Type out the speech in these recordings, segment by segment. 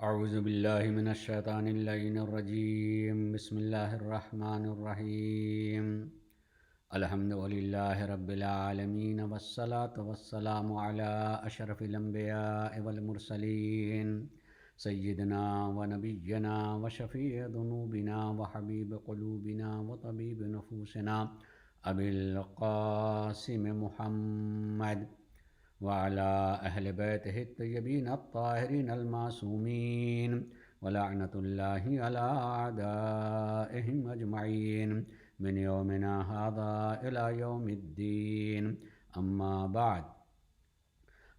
اعوذ باللہ من الشیطان اللعین الرجیم بسم اللہ الرحمن الرحیم الحمد للہ رب العالمین والصلاة والسلام علی اشرف الانبیاء والمرسلین سیدنا و نبینا و شفیع ذنوبنا و حبیب قلوبنا و طبیب نفوسنا ابی القاسم محمد وعلى أهل بيته الطيبين الطاهرين المعصومين ولعنة الله على أعدائهم أجمعين من يومنا هذا إلى يوم الدين أما بعد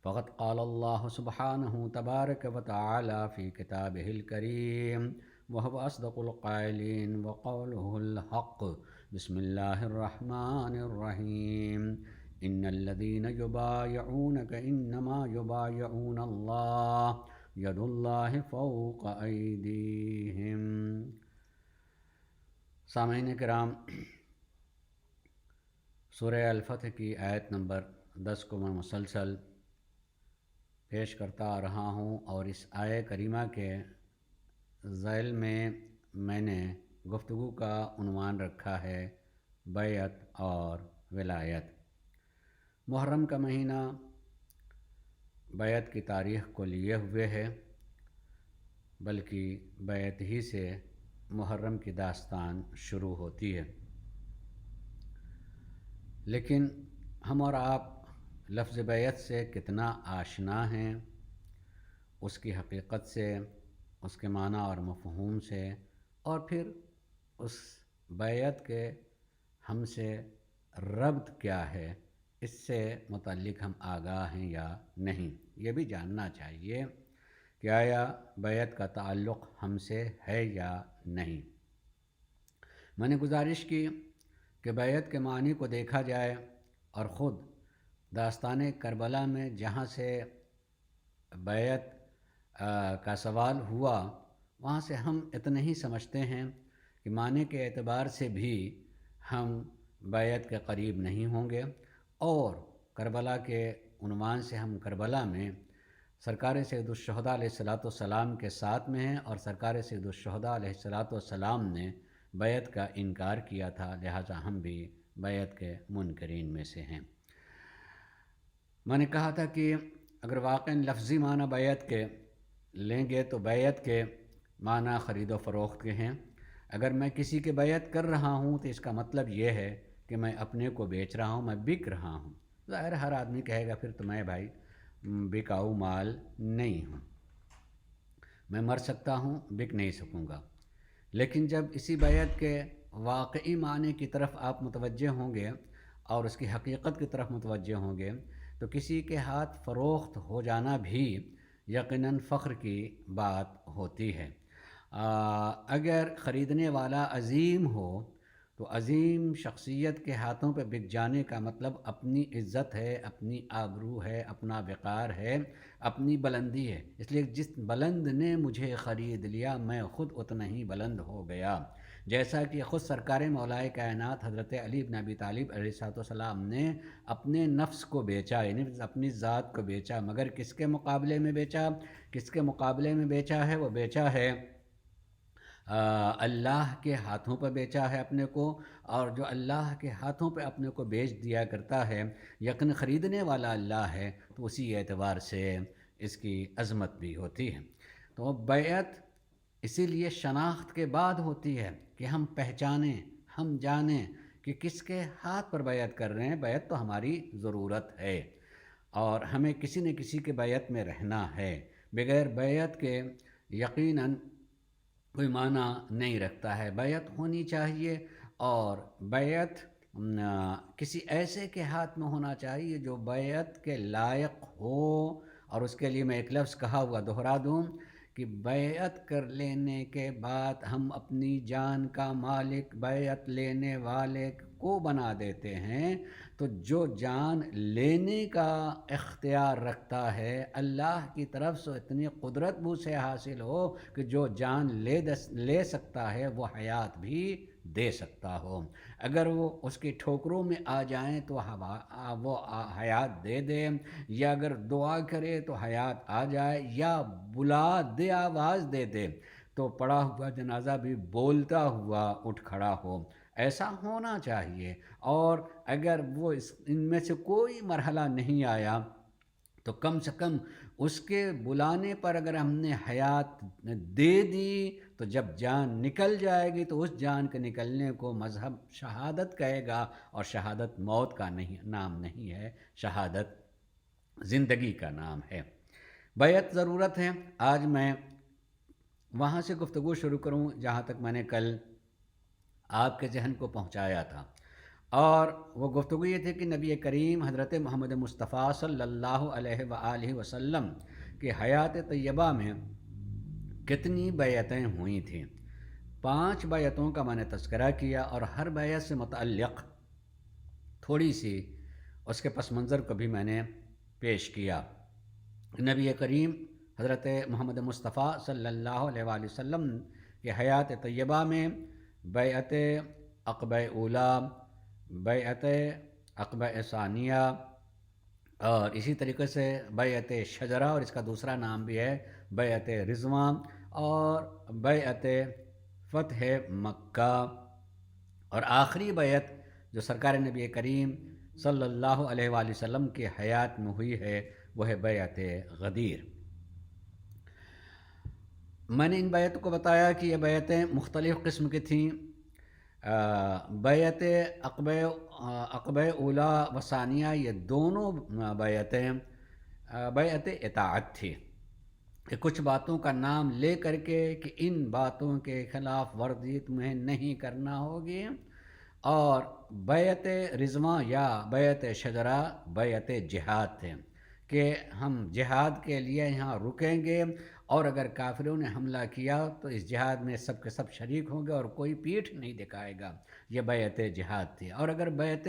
فقد قال الله سبحانه تبارك وتعالى في كتابه الكريم وهو أصدق القائلين وقوله الحق بسم الله الرحمن الرحيم ان الذين يبايعونك انما يبايعون الله يد الله فوق ايديهم۔ سامعین کرام، سورہ الفتح کی آیت نمبر 10 کو میں مسلسل پیش کرتا آ رہا ہوں، اور اس آیت کریمہ کے ذیل میں نے گفتگو کا عنوان رکھا ہے بیعت اور ولایت۔ محرم کا مہینہ بیعت کی تاریخ کو لیے ہوئے ہے، بلکہ بیعت ہی سے محرم کی داستان شروع ہوتی ہے۔ لیکن ہم اور آپ لفظ بیعت سے کتنا آشنا ہیں، اس کی حقیقت سے، اس کے معنی اور مفہوم سے، اور پھر اس بیعت کے ہم سے ربط کیا ہے، اس سے متعلق ہم آگاہ ہیں یا نہیں، یہ بھی جاننا چاہیے کہ آیا بیعت کا تعلق ہم سے ہے یا نہیں۔ میں نے گزارش کی کہ بیعت کے معنی کو دیکھا جائے، اور خود داستان کربلا میں جہاں سے بیعت کا سوال ہوا، وہاں سے ہم اتنا ہی سمجھتے ہیں کہ معنی کے اعتبار سے بھی ہم بیعت کے قریب نہیں ہوں گے، اور کربلا کے عنوان سے ہم کربلا میں سرکار سید الشہداء علیہ السلام کے ساتھ میں ہیں، اور سرکار سید الشہداء علیہ السلام نے بیعت کا انکار کیا تھا، لہٰذا ہم بھی بیعت کے منکرین میں سے ہیں۔ میں نے کہا تھا کہ اگر واقعاً لفظی معنی بیعت کے لیں گے تو بیعت کے معنی خرید و فروخت کے ہیں۔ اگر میں کسی کے بیعت کر رہا ہوں تو اس کا مطلب یہ ہے کہ میں اپنے کو بیچ رہا ہوں، میں بک رہا ہوں۔ ظاہر ہر آدمی کہے گا پھر تو میں بھائی بکاؤ مال نہیں ہوں، میں مر سکتا ہوں، بک نہیں سکوں گا۔ لیکن جب اسی بیعت کے واقعی معنی کی طرف آپ متوجہ ہوں گے اور اس کی حقیقت کی طرف متوجہ ہوں گے تو کسی کے ہاتھ فروخت ہو جانا بھی یقیناً فخر کی بات ہوتی ہے۔ اگر خریدنے والا عظیم ہو تو عظیم شخصیت کے ہاتھوں پہ بک جانے کا مطلب اپنی عزت ہے، اپنی آبرو ہے، اپنا وقار ہے، اپنی بلندی ہے۔ اس لیے جس بلند نے مجھے خرید لیا میں خود اتنا ہی بلند ہو گیا، جیسا کہ خود سرکار مولائے کائنات حضرت علی بن ابی طالب علیہ السلام نے اپنے نفس کو بیچا، یعنی اپنی ذات کو بیچا، مگر کس کے مقابلے میں بیچا؟ کس کے مقابلے میں بیچا ہے؟ وہ بیچا ہے اللہ کے ہاتھوں پہ بیچا ہے اپنے کو، اور جو اللہ کے ہاتھوں پہ اپنے کو بیچ دیا کرتا ہے، یقین خریدنے والا اللہ ہے، تو اسی اعتبار سے اس کی عظمت بھی ہوتی ہے۔ تو بیعت اسی لیے شناخت کے بعد ہوتی ہے کہ ہم پہچانیں، ہم جانیں کہ کس کے ہاتھ پر بیعت کر رہے ہیں۔ بیعت تو ہماری ضرورت ہے، اور ہمیں کسی نہ کسی کے بیعت میں رہنا ہے۔ بغیر بیعت کے یقیناً کوئی معنی نہیں رکھتا ہے۔ بیعت ہونی چاہیے، اور بیعت کسی ایسے کے ہاتھ میں ہونا چاہیے جو بیعت کے لائق ہو۔ اور اس کے لیے میں ایک لفظ کہا ہوا دہرا دوں کہ بیعت کر لینے کے بعد ہم اپنی جان کا مالک بیعت لینے والے کو بنا دیتے ہیں، تو جو جان لینے کا اختیار رکھتا ہے اللہ کی طرف سے اتنی قدرت بھی اسے حاصل ہو کہ جو جان لے سکتا ہے وہ حیات بھی دے سکتا ہو۔ اگر وہ اس کی ٹھوکروں میں آ جائیں تو اگر وہ اس کی ٹھوکروں میں آ جائیں تو وہ حیات دے دے، یا اگر دعا کرے تو حیات آ جائے، یا بلا دے، آواز دے دے تو پڑا ہوا جنازہ بھی بولتا ہوا اٹھ کھڑا ہو۔ ایسا ہونا چاہیے۔ اور اگر وہ ان میں سے کوئی مرحلہ نہیں آیا تو کم سے کم اس کے بلانے پر اگر ہم نے حیات دے دی تو جب جان نکل جائے گی تو اس جان کے نکلنے کو مذہب شہادت کہے گا، اور شہادت موت کا نام نہیں ہے، شہادت زندگی کا نام ہے۔ بیعت ضرورت ہے۔ آج میں وہاں سے گفتگو شروع کروں جہاں تک میں نے کل آپ کے ذہن کو پہنچایا تھا، اور وہ گفتگو یہ تھی کہ نبی کریم حضرت محمد مصطفیٰ صلی اللہ علیہ وآلہ وسلم کی حیات طیبہ میں کتنی بیعتیں ہوئی تھیں۔ 5 بیعتوں کا میں نے تذکرہ کیا، اور ہر بیعت سے متعلق تھوڑی سی اس کے پس منظر کو بھی میں نے پیش کیا۔ نبی کریم حضرت محمد مصطفیٰ صلی اللہ علیہ وآلہ وسلم کی حیات طیبہ میں بیعت عقبہ اولیٰ، بیعت عقبہ ثانیہ، اور اسی طریقے سے بیعت شجرہ، اور اس کا دوسرا نام بھی ہے بیعت رضوان، اور بیعت فتح مکہ، اور آخری بیعت جو سرکار نبی کریم صلی اللہ علیہ وآلہ وسلم کی حیات میں ہوئی ہے وہ ہے بیعت غدیر۔ میں نے ان بیعتوں کو بتایا کہ یہ بیعتیں مختلف قسم کی تھیں۔ بیعت عقبہ اولیٰ و ثانیہ، یہ دونوں بیعتیں بیعت اطاعت تھی، کہ کچھ باتوں کا نام لے کر کے کہ ان باتوں کے خلاف ورزی تمہیں نہیں کرنا ہوگی، اور بیعت رضوان یا بیعت شجرہ بیعت جہاد تھے، کہ ہم جہاد کے لیے یہاں رکیں گے، اور اگر کافروں نے حملہ کیا تو اس جہاد میں سب کے سب شریک ہوں گے اور کوئی پیٹھ نہیں دکھائے گا۔ یہ بیعت جہاد تھی۔ اور اگر بیعت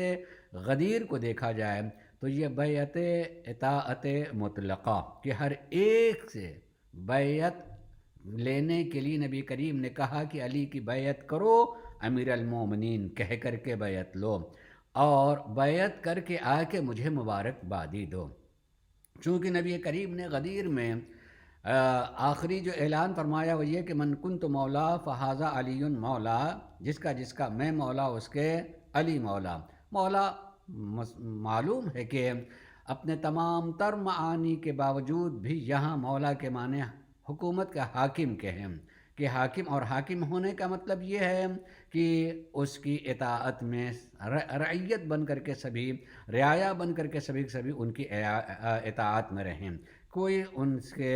غدیر کو دیکھا جائے تو یہ بیعت اطاعت مطلقہ، کہ ہر ایک سے بیعت لینے کے لیے نبی کریم نے کہا کہ علی کی بیعت کرو، امیر المومنین کہہ کر کے بیعت لو، اور بیعت کر کے آ کے مجھے مبارکبادی دو۔ چونکہ نبی کریم نے غدیر میں آخری جو اعلان فرمایا وہ یہ کہ من کنت مولا فہذا علی مولا، جس کا میں مولا اس کے علی مولا۔ مولا معلوم ہے کہ اپنے تمام تر معانی کے باوجود بھی یہاں مولا کے معنی حکومت کا حاکم کے ہیں، کہ حاکم، اور حاکم ہونے کا مطلب یہ ہے کہ اس کی اطاعت میں رعیت بن کر کے سبھی، رعایا بن کر کے سبھی ان کی اطاعت میں رہیں، کوئی ان سے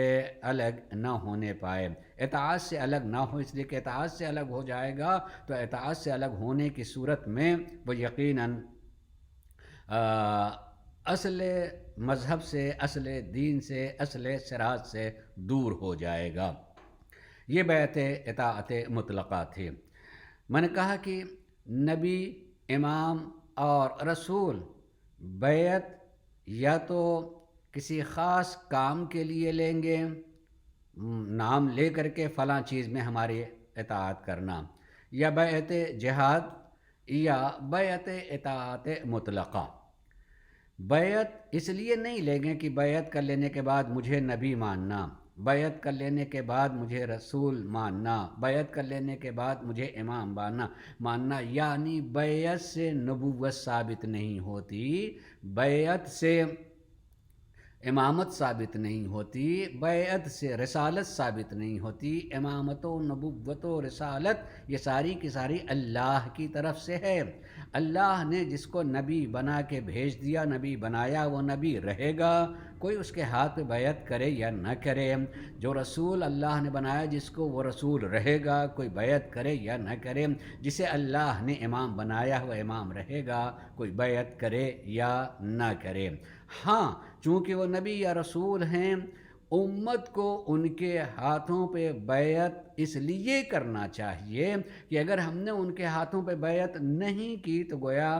الگ نہ ہونے پائے، اطاعت سے الگ نہ ہو، اس لیے کہ اطاعت سے الگ ہو جائے گا تو اطاعت سے الگ ہونے کی صورت میں وہ یقیناً اصل مذہب سے، اصل دین سے، اصل صراط سے دور ہو جائے گا۔ یہ بیعت اطاعت مطلقہ تھی۔ میں نے کہا کہ نبی، امام اور رسول بیعت یا تو کسی خاص کام کے لیے لیں گے، نام لے کر کے فلاں چیز میں ہماری اطاعت کرنا، یا بیعت جہاد، یا بیعت اطاعت مطلقہ۔ بیعت اس لیے نہیں لیں گے کہ بیعت کر لینے کے بعد مجھے نبی ماننا، بیعت کر لینے کے بعد مجھے رسول ماننا، بیعت کر لینے کے بعد مجھے امام ماننا، یعنی بیعت سے نبوت ثابت نہیں ہوتی، بیعت سے امامت ثابت نہیں ہوتی، بیعت سے رسالت ثابت نہیں ہوتی۔ امامت و نبوت و رسالت یہ ساری کی ساری اللہ کی طرف سے ہے۔ اللہ نے جس کو نبی بنا کے بھیج دیا، نبی بنایا، وہ نبی رہے گا، کوئی اس کے ہاتھ پہ بیعت کرے یا نہ کرے۔ جو رسول اللہ نے بنایا جس کو، وہ رسول رہے گا، کوئی بیعت کرے یا نہ کرے۔ جسے اللہ نے امام بنایا وہ امام رہے گا، کوئی بیعت کرے یا نہ کرے۔ ہاں، چونکہ وہ نبی یا رسول ہیں، امت کو ان کے ہاتھوں پہ بیعت اس لیے کرنا چاہیے کہ اگر ہم نے ان کے ہاتھوں پہ بیعت نہیں کی تو گویا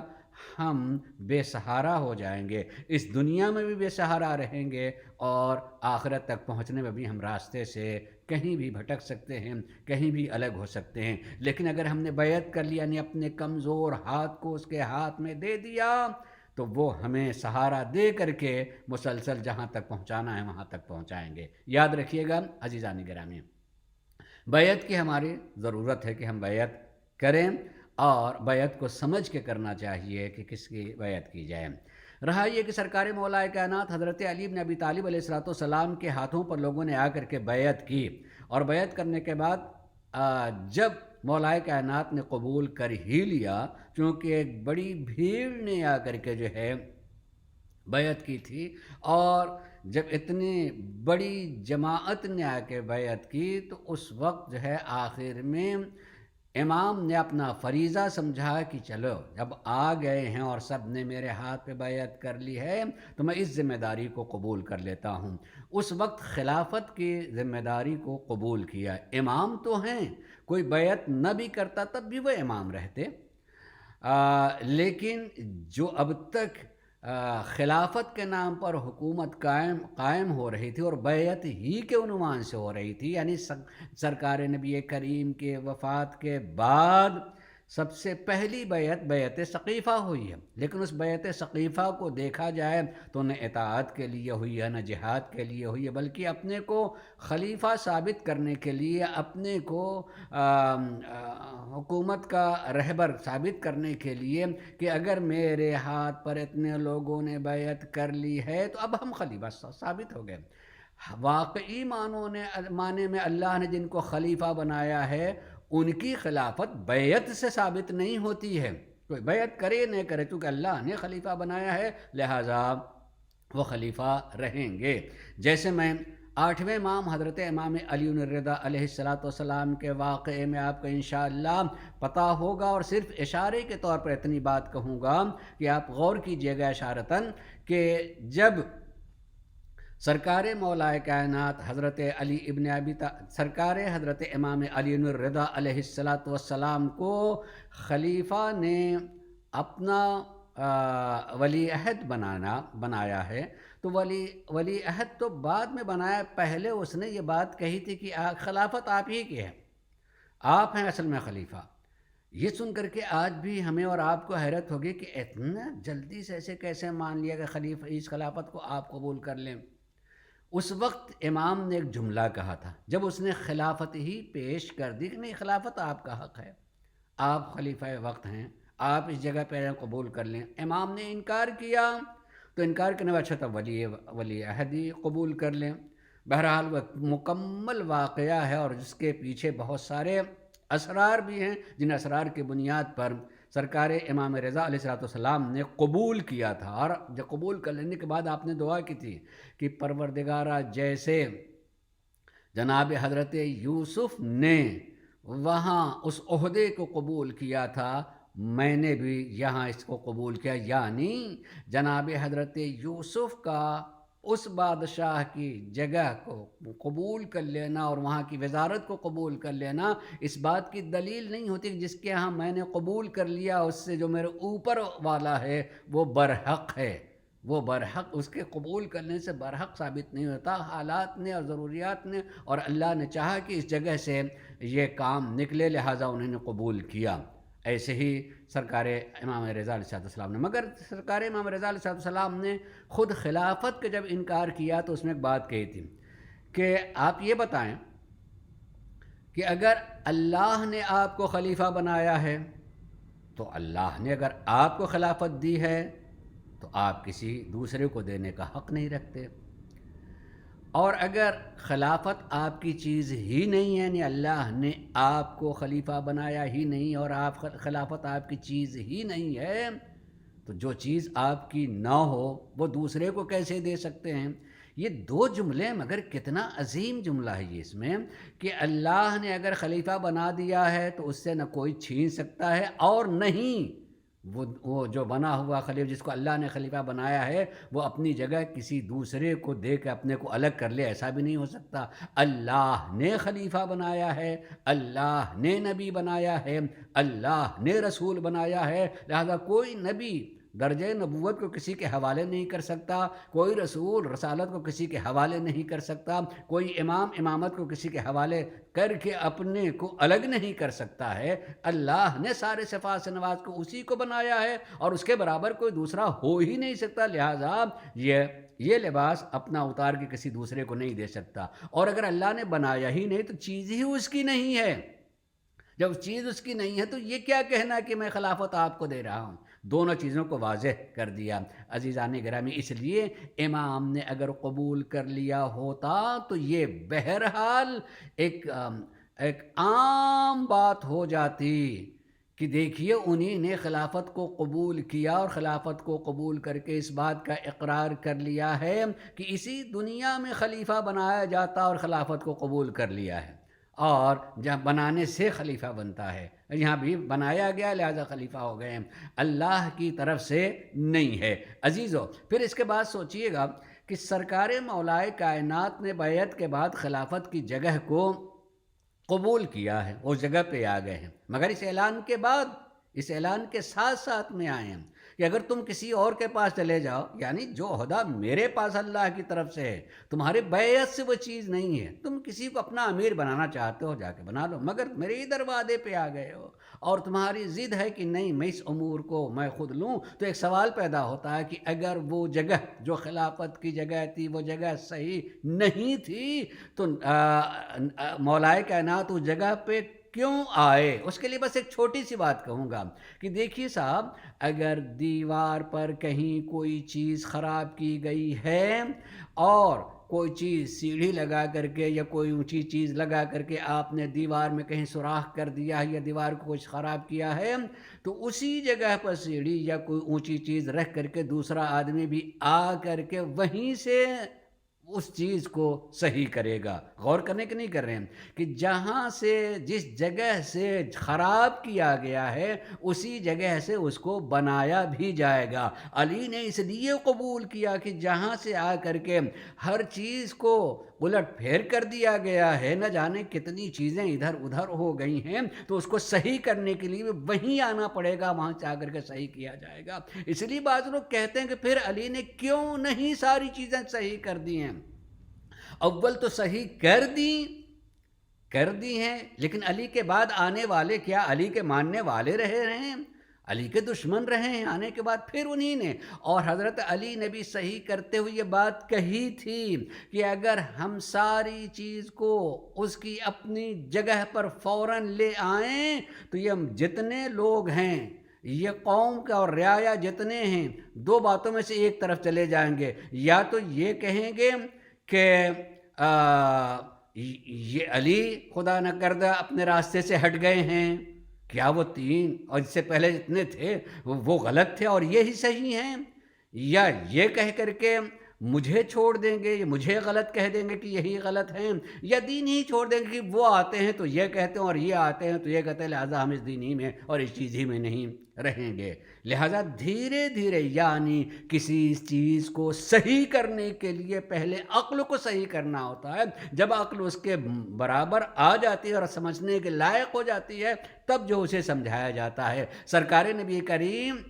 ہم بے سہارا ہو جائیں گے، اس دنیا میں بھی بے سہارا رہیں گے اور آخرت تک پہنچنے میں بھی ہم راستے سے کہیں بھی بھٹک سکتے ہیں، کہیں بھی الگ ہو سکتے ہیں۔ لیکن اگر ہم نے بیعت کر لیا، یعنی اپنے کمزور ہاتھ کو اس کے ہاتھ میں دے دیا، تو وہ ہمیں سہارا دے کر کے مسلسل جہاں تک پہنچانا ہے وہاں تک پہنچائیں گے۔ یاد رکھیے گا عزیزان گرامی، بیعت کی ہماری ضرورت ہے کہ ہم بیعت کریں، اور بیعت کو سمجھ کے کرنا چاہیے کہ کس کی بیعت کی جائے۔ رہا یہ کہ سرکار مولا کائنات حضرت علی بن ابی طالب علیہ السلام کے ہاتھوں پر لوگوں نے آ کر کے بیعت کی، اور بیعت کرنے کے بعد جب مولا کائنات نے قبول کر ہی لیا، چونکہ ایک بڑی بھیڑ نے آ کر کے جو ہے بیعت کی تھی، اور جب اتنی بڑی جماعت نے آ کے بیعت کی تو اس وقت جو ہے آخر میں امام نے اپنا فریضہ سمجھا کہ چلو جب آ گئے ہیں اور سب نے میرے ہاتھ پہ بیعت کر لی ہے تو میں اس ذمہ داری کو قبول کر لیتا ہوں۔ اس وقت خلافت کی ذمہ داری کو قبول کیا۔ امام تو ہیں، کوئی بیعت نہ بھی کرتا تب بھی وہ امام رہتے، لیکن جو اب تک خلافت کے نام پر حکومت قائم ہو رہی تھی اور بیعت ہی کے عنوان سے ہو رہی تھی، یعنی سرکار نبی کریم کے وفات کے بعد سب سے پہلی بیعت ثقیفہ ہوئی ہے، لیکن اس بیعت ثقیفہ کو دیکھا جائے تو نہ اطاعت کے لیے ہوئی ہے، نہ جہاد کے لیے ہوئی ہے، بلکہ اپنے کو خلیفہ ثابت کرنے کے لیے، اپنے کو حکومت کا رہبر ثابت کرنے کے لیے کہ اگر میرے ہاتھ پر اتنے لوگوں نے بیعت کر لی ہے تو اب ہم خلیفہ ثابت ہو گئے۔ واقعی معنی میں اللہ نے جن کو خلیفہ بنایا ہے ان کی خلافت بیعت سے ثابت نہیں ہوتی ہے، کوئی بیعت کرے نہ کرے، چونکہ اللہ نے خلیفہ بنایا ہے لہٰذا وہ خلیفہ رہیں گے۔ جیسے میں 8ویں امام حضرت امام علی الرضا علیہ السلام کے واقعے میں آپ کو انشاءاللہ پتہ ہوگا، اور صرف اشارے کے طور پر اتنی بات کہوں گا کہ آپ غور کیجئے گا اشارتاً، کہ جب سرکار مولا کائنات سرکار حضرت امام علی الرضا علیہ السلام کو خلیفہ نے اپنا ولی عہد بنایا ہے، تو ولی عہد تو بعد میں بنایا، پہلے اس نے یہ بات کہی تھی کہ خلافت آپ ہی کی ہے، آپ ہیں اصل میں خلیفہ۔ یہ سن کر کے آج بھی ہمیں اور آپ کو حیرت ہوگی کہ اتنا جلدی سے ایسے کیسے مان لیا کہ خلیفہ اس خلافت کو آپ قبول کر لیں۔ اس وقت امام نے ایک جملہ کہا تھا جب اس نے خلافت ہی پیش کر دی کہ نہیں، خلافت آپ کا حق ہے، آپ خلیفہ وقت ہیں، آپ اس جگہ پہ قبول کر لیں۔ امام نے انکار کیا تو انکار کرنے والا اچھا تھا ولی عہد ہی قبول کر لیں۔ بہرحال وہ مکمل واقعہ ہے اور جس کے پیچھے بہت سارے اسرار بھی ہیں، جن اسرار کی بنیاد پر سرکار امام رضا علیہ السلام نے قبول کیا تھا، اور جب قبول کر لینے کے بعد آپ نے دعا کی تھی کہ پروردگارہ جیسے جناب حضرت یوسف نے وہاں اس عہدے کو قبول کیا تھا، میں نے بھی یہاں اس کو قبول کیا، یعنی جناب حضرت یوسف کا اس بادشاہ کی جگہ کو قبول کر لینا اور وہاں کی وزارت کو قبول کر لینا اس بات کی دلیل نہیں ہوتی کہ جس کے ہاں میں نے قبول کر لیا اس سے جو میرے اوپر والا ہے وہ برحق ہے، وہ برحق، اس کے قبول کرنے سے برحق ثابت نہیں ہوتا، حالات نے اور ضروریات نے اور اللہ نے چاہا کہ اس جگہ سے یہ کام نکلے لہٰذا انہوں نے قبول کیا۔ ایسے ہی سرکار امام رضا علیہ السلام نے، مگر سرکار امام رضا علیہ السلام نے خود خلافت کے جب انکار کیا تو اس میں ایک بات کہی تھی کہ آپ یہ بتائیں کہ اگر اللہ نے آپ کو خلیفہ بنایا ہے تو اللہ نے اگر آپ کو خلافت دی ہے تو آپ کسی دوسرے کو دینے کا حق نہیں رکھتے، اور اگر خلافت آپ کی چیز ہی نہیں ہے، یعنی اللہ نے آپ کو خلیفہ بنایا ہی نہیں اور خلافت آپ کی چیز ہی نہیں ہے، تو جو چیز آپ کی نہ ہو وہ دوسرے کو کیسے دے سکتے ہیں؟ یہ دو جملے، مگر کتنا عظیم جملہ ہے یہ اس میں کہ اللہ نے اگر خلیفہ بنا دیا ہے تو اس سے نہ کوئی چھین سکتا ہے، اور نہیں وہ جو بنا ہوا خلیفہ جس کو اللہ نے خلیفہ بنایا ہے وہ اپنی جگہ کسی دوسرے کو دے کے اپنے کو الگ کر لے، ایسا بھی نہیں ہو سکتا۔ اللہ نے خلیفہ بنایا ہے، اللہ نے نبی بنایا ہے، اللہ نے رسول بنایا ہے، لہذا کوئی نبی درجہ نبوت کو کسی کے حوالے نہیں کر سکتا، کوئی رسول رسالت کو کسی کے حوالے نہیں کر سکتا، کوئی امام امامت کو کسی کے حوالے کر کے اپنے کو الگ نہیں کر سکتا ہے۔ اللہ نے سارے صفات سے نواز کو اسی کو بنایا ہے اور اس کے برابر کوئی دوسرا ہو ہی نہیں سکتا، لہٰذا یہ لباس اپنا اتار کے کسی دوسرے کو نہیں دے سکتا۔ اور اگر اللہ نے بنایا ہی نہیں تو چیز ہی اس کی نہیں ہے، جب چیز اس کی نہیں ہے تو یہ کیا کہنا کہ میں خلافت آپ کو دے رہا ہوں؟ دونوں چیزوں کو واضح کر دیا۔ عزیزان گرامی، اس لیے امام نے اگر قبول کر لیا ہوتا تو یہ بہرحال ایک عام بات ہو جاتی کہ دیکھیے انہی نے خلافت کو قبول کیا اور خلافت کو قبول کر کے اس بات کا اقرار کر لیا ہے کہ اسی دنیا میں خلیفہ بنایا جاتا اور خلافت کو قبول کر لیا ہے، اور جہاں بنانے سے خلیفہ بنتا ہے یہاں بھی بنایا گیا لہذا خلیفہ ہو گئے، اللہ کی طرف سے نہیں ہے۔ عزیزو، پھر اس کے بعد سوچئے گا کہ سرکار مولائے کائنات نے بیعت کے بعد خلافت کی جگہ کو قبول کیا ہے، اس جگہ پہ آ گئے ہیں، مگر اس اعلان کے بعد، اس اعلان کے ساتھ ساتھ میں آئے ہیں کہ اگر تم کسی اور کے پاس چلے جاؤ، یعنی جو عہدہ میرے پاس اللہ کی طرف سے ہے، تمہارے بیعت سے وہ چیز نہیں ہے، تم کسی کو اپنا امیر بنانا چاہتے ہو جا کے بنا لو، مگر میرے ہی دروازے پہ آ گئے ہو اور تمہاری ضد ہے کہ نہیں میں اس امور کو میں خود لوں، تو ایک سوال پیدا ہوتا ہے کہ اگر وہ جگہ جو خلافت کی جگہ تھی وہ جگہ صحیح نہیں تھی تو مولائے کائنات اس جگہ پہ کیوں آئے؟ اس کے لیے بس ایک چھوٹی سی بات کہوں گا کہ دیکھیے صاحب، اگر دیوار پر کہیں کوئی چیز خراب کی گئی ہے اور کوئی چیز سیڑھی لگا کر کے یا کوئی اونچی چیز لگا کر کے آپ نے دیوار میں کہیں سوراخ کر دیا ہے یا دیوار کو کچھ خراب کیا ہے، تو اسی جگہ پر سیڑھی یا کوئی اونچی چیز رکھ کر کے دوسرا آدمی بھی آ کر کے وہیں سے اس چیز کو صحیح کرے گا۔ غور کرنے کے نہیں کر رہے ہیں کہ جہاں سے جس جگہ سے خراب کیا گیا ہے اسی جگہ سے اس کو بنایا بھی جائے گا۔ علی نے اس لیے قبول کیا کہ جہاں سے آ کر کے ہر چیز کو الٹ پھیر کر دیا گیا ہے، نہ جانے کتنی چیزیں ادھر ادھر ہو گئی ہیں، تو اس کو صحیح کرنے کے لیے وہیں آنا پڑے گا، وہاں سے آ کر کے صحیح کیا جائے گا۔ اس لیے بعض لوگ کہتے ہیں کہ پھر علی نے کیوں نہیں ساری چیزیں صحیح کر دی ہیں؟ اول تو صحیح کر دی ہیں، لیکن علی کے بعد آنے والے کیا علی کے ماننے والے رہے ہیں؟ علی کے دشمن رہے ہیں آنے کے بعد؟ پھر انہی نے، اور حضرت علی نے بھی صحیح کرتے ہوئے یہ بات کہی تھی کہ اگر ہم ساری چیز کو اس کی اپنی جگہ پر فوراً لے آئیں تو یہ جتنے لوگ ہیں، یہ قوم کا اور رعایا جتنے ہیں، دو باتوں میں سے ایک طرف چلے جائیں گے، یا تو یہ کہیں گے کہ یہ علی خدا نہ کردہ اپنے راستے سے ہٹ گئے ہیں، کیا وہ تین اور اس سے پہلے جتنے تھے وہ غلط تھے اور یہی صحیح ہیں، یا یہ کہہ کر کے مجھے چھوڑ دیں گے، مجھے غلط کہہ دیں گے کہ یہی غلط ہیں، یا دین ہی چھوڑ دیں گے کہ وہ آتے ہیں تو یہ کہتے ہیں اور یہ آتے ہیں تو یہ کہتے ہیں، لہٰذا ہم اس دین ہی میں اور اس چیز ہی میں نہیں رہیں گے۔ لہٰذا دھیرے دھیرے، یعنی کسی چیز کو صحیح کرنے کے لیے پہلے عقل کو صحیح کرنا ہوتا ہے، جب عقل اس کے برابر آ جاتی ہے اور سمجھنے کے لائق ہو جاتی ہے تب جو اسے سمجھایا جاتا ہے۔ سرکار نبی کریم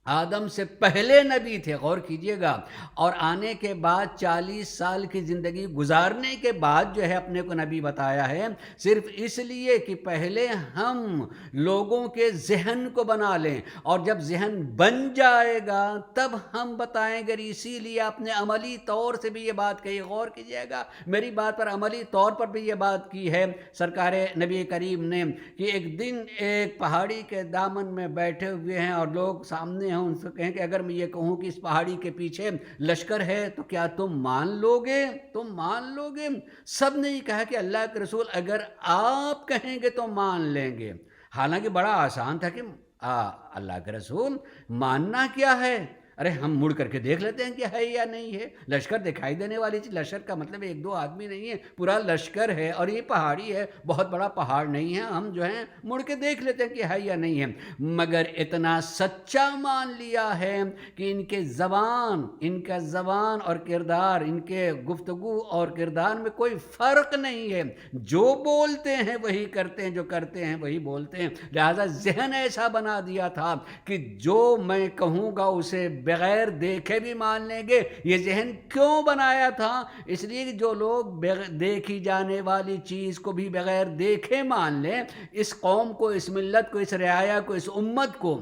آدم سے پہلے نبی تھے، غور کیجئے گا، اور آنے کے بعد 40 سال کی زندگی گزارنے کے بعد جو ہے اپنے کو نبی بتایا ہے، صرف اس لیے کہ پہلے ہم لوگوں کے ذہن کو بنا لیں، اور جب ذہن بن جائے گا تب ہم بتائیں گے۔ اسی لیے آپ نے عملی طور سے بھی یہ بات کہی، غور کیجئے گا میری بات پر، عملی طور پر بھی یہ بات کی ہے سرکار نبی کریم نے کہ ایک دن ایک پہاڑی کے دامن میں بیٹھے ہوئے ہیں اور لوگ سامنے ہیں، ان سے کہیں کہ اگر میں یہ کہوں کہ اس پہاڑی کے پیچھے لشکر ہے تو کیا تم مان لو گے؟ تم مان لو گے؟ سب نے یہ کہا کہ اللہ کے رسول اگر آپ کہیں گے تو مان لیں گے۔ حالانکہ بڑا آسان تھا کہ اللہ کے رسول ماننا کیا ہے؟ ارے ہم مڑ کر کے دیکھ لیتے ہیں کہ ہے یا نہیں ہے. لشکر دکھائی دینے والی چیز، لشکر کا مطلب ایک دو آدمی نہیں ہے، پورا لشکر ہے، اور یہ پہاڑی ہے، بہت بڑا پہاڑ نہیں ہے. ہم جو ہیں مڑ کے دیکھ لیتے ہیں کہ ہے یا نہیں ہے. مگر اتنا سچا مان لیا ہے کہ ان کا زبان اور کردار، ان کے گفتگو اور کردار میں کوئی فرق نہیں ہے. جو بولتے ہیں وہی کرتے ہیں، جو کرتے ہیں وہی بولتے ہیں. لہذا ذہن ایسا بنا دیا تھا کہ جو میں کہوں گا اسے بغیر دیکھے بھی مان لیں گے. یہ ذہن کیوں بنایا تھا؟ اس لیے کہ جو لوگ دیکھی جانے والی چیز کو بھی بغیر دیکھے مان لیں، اس قوم کو، اس ملت کو، اس رعایا کو، اس امت کو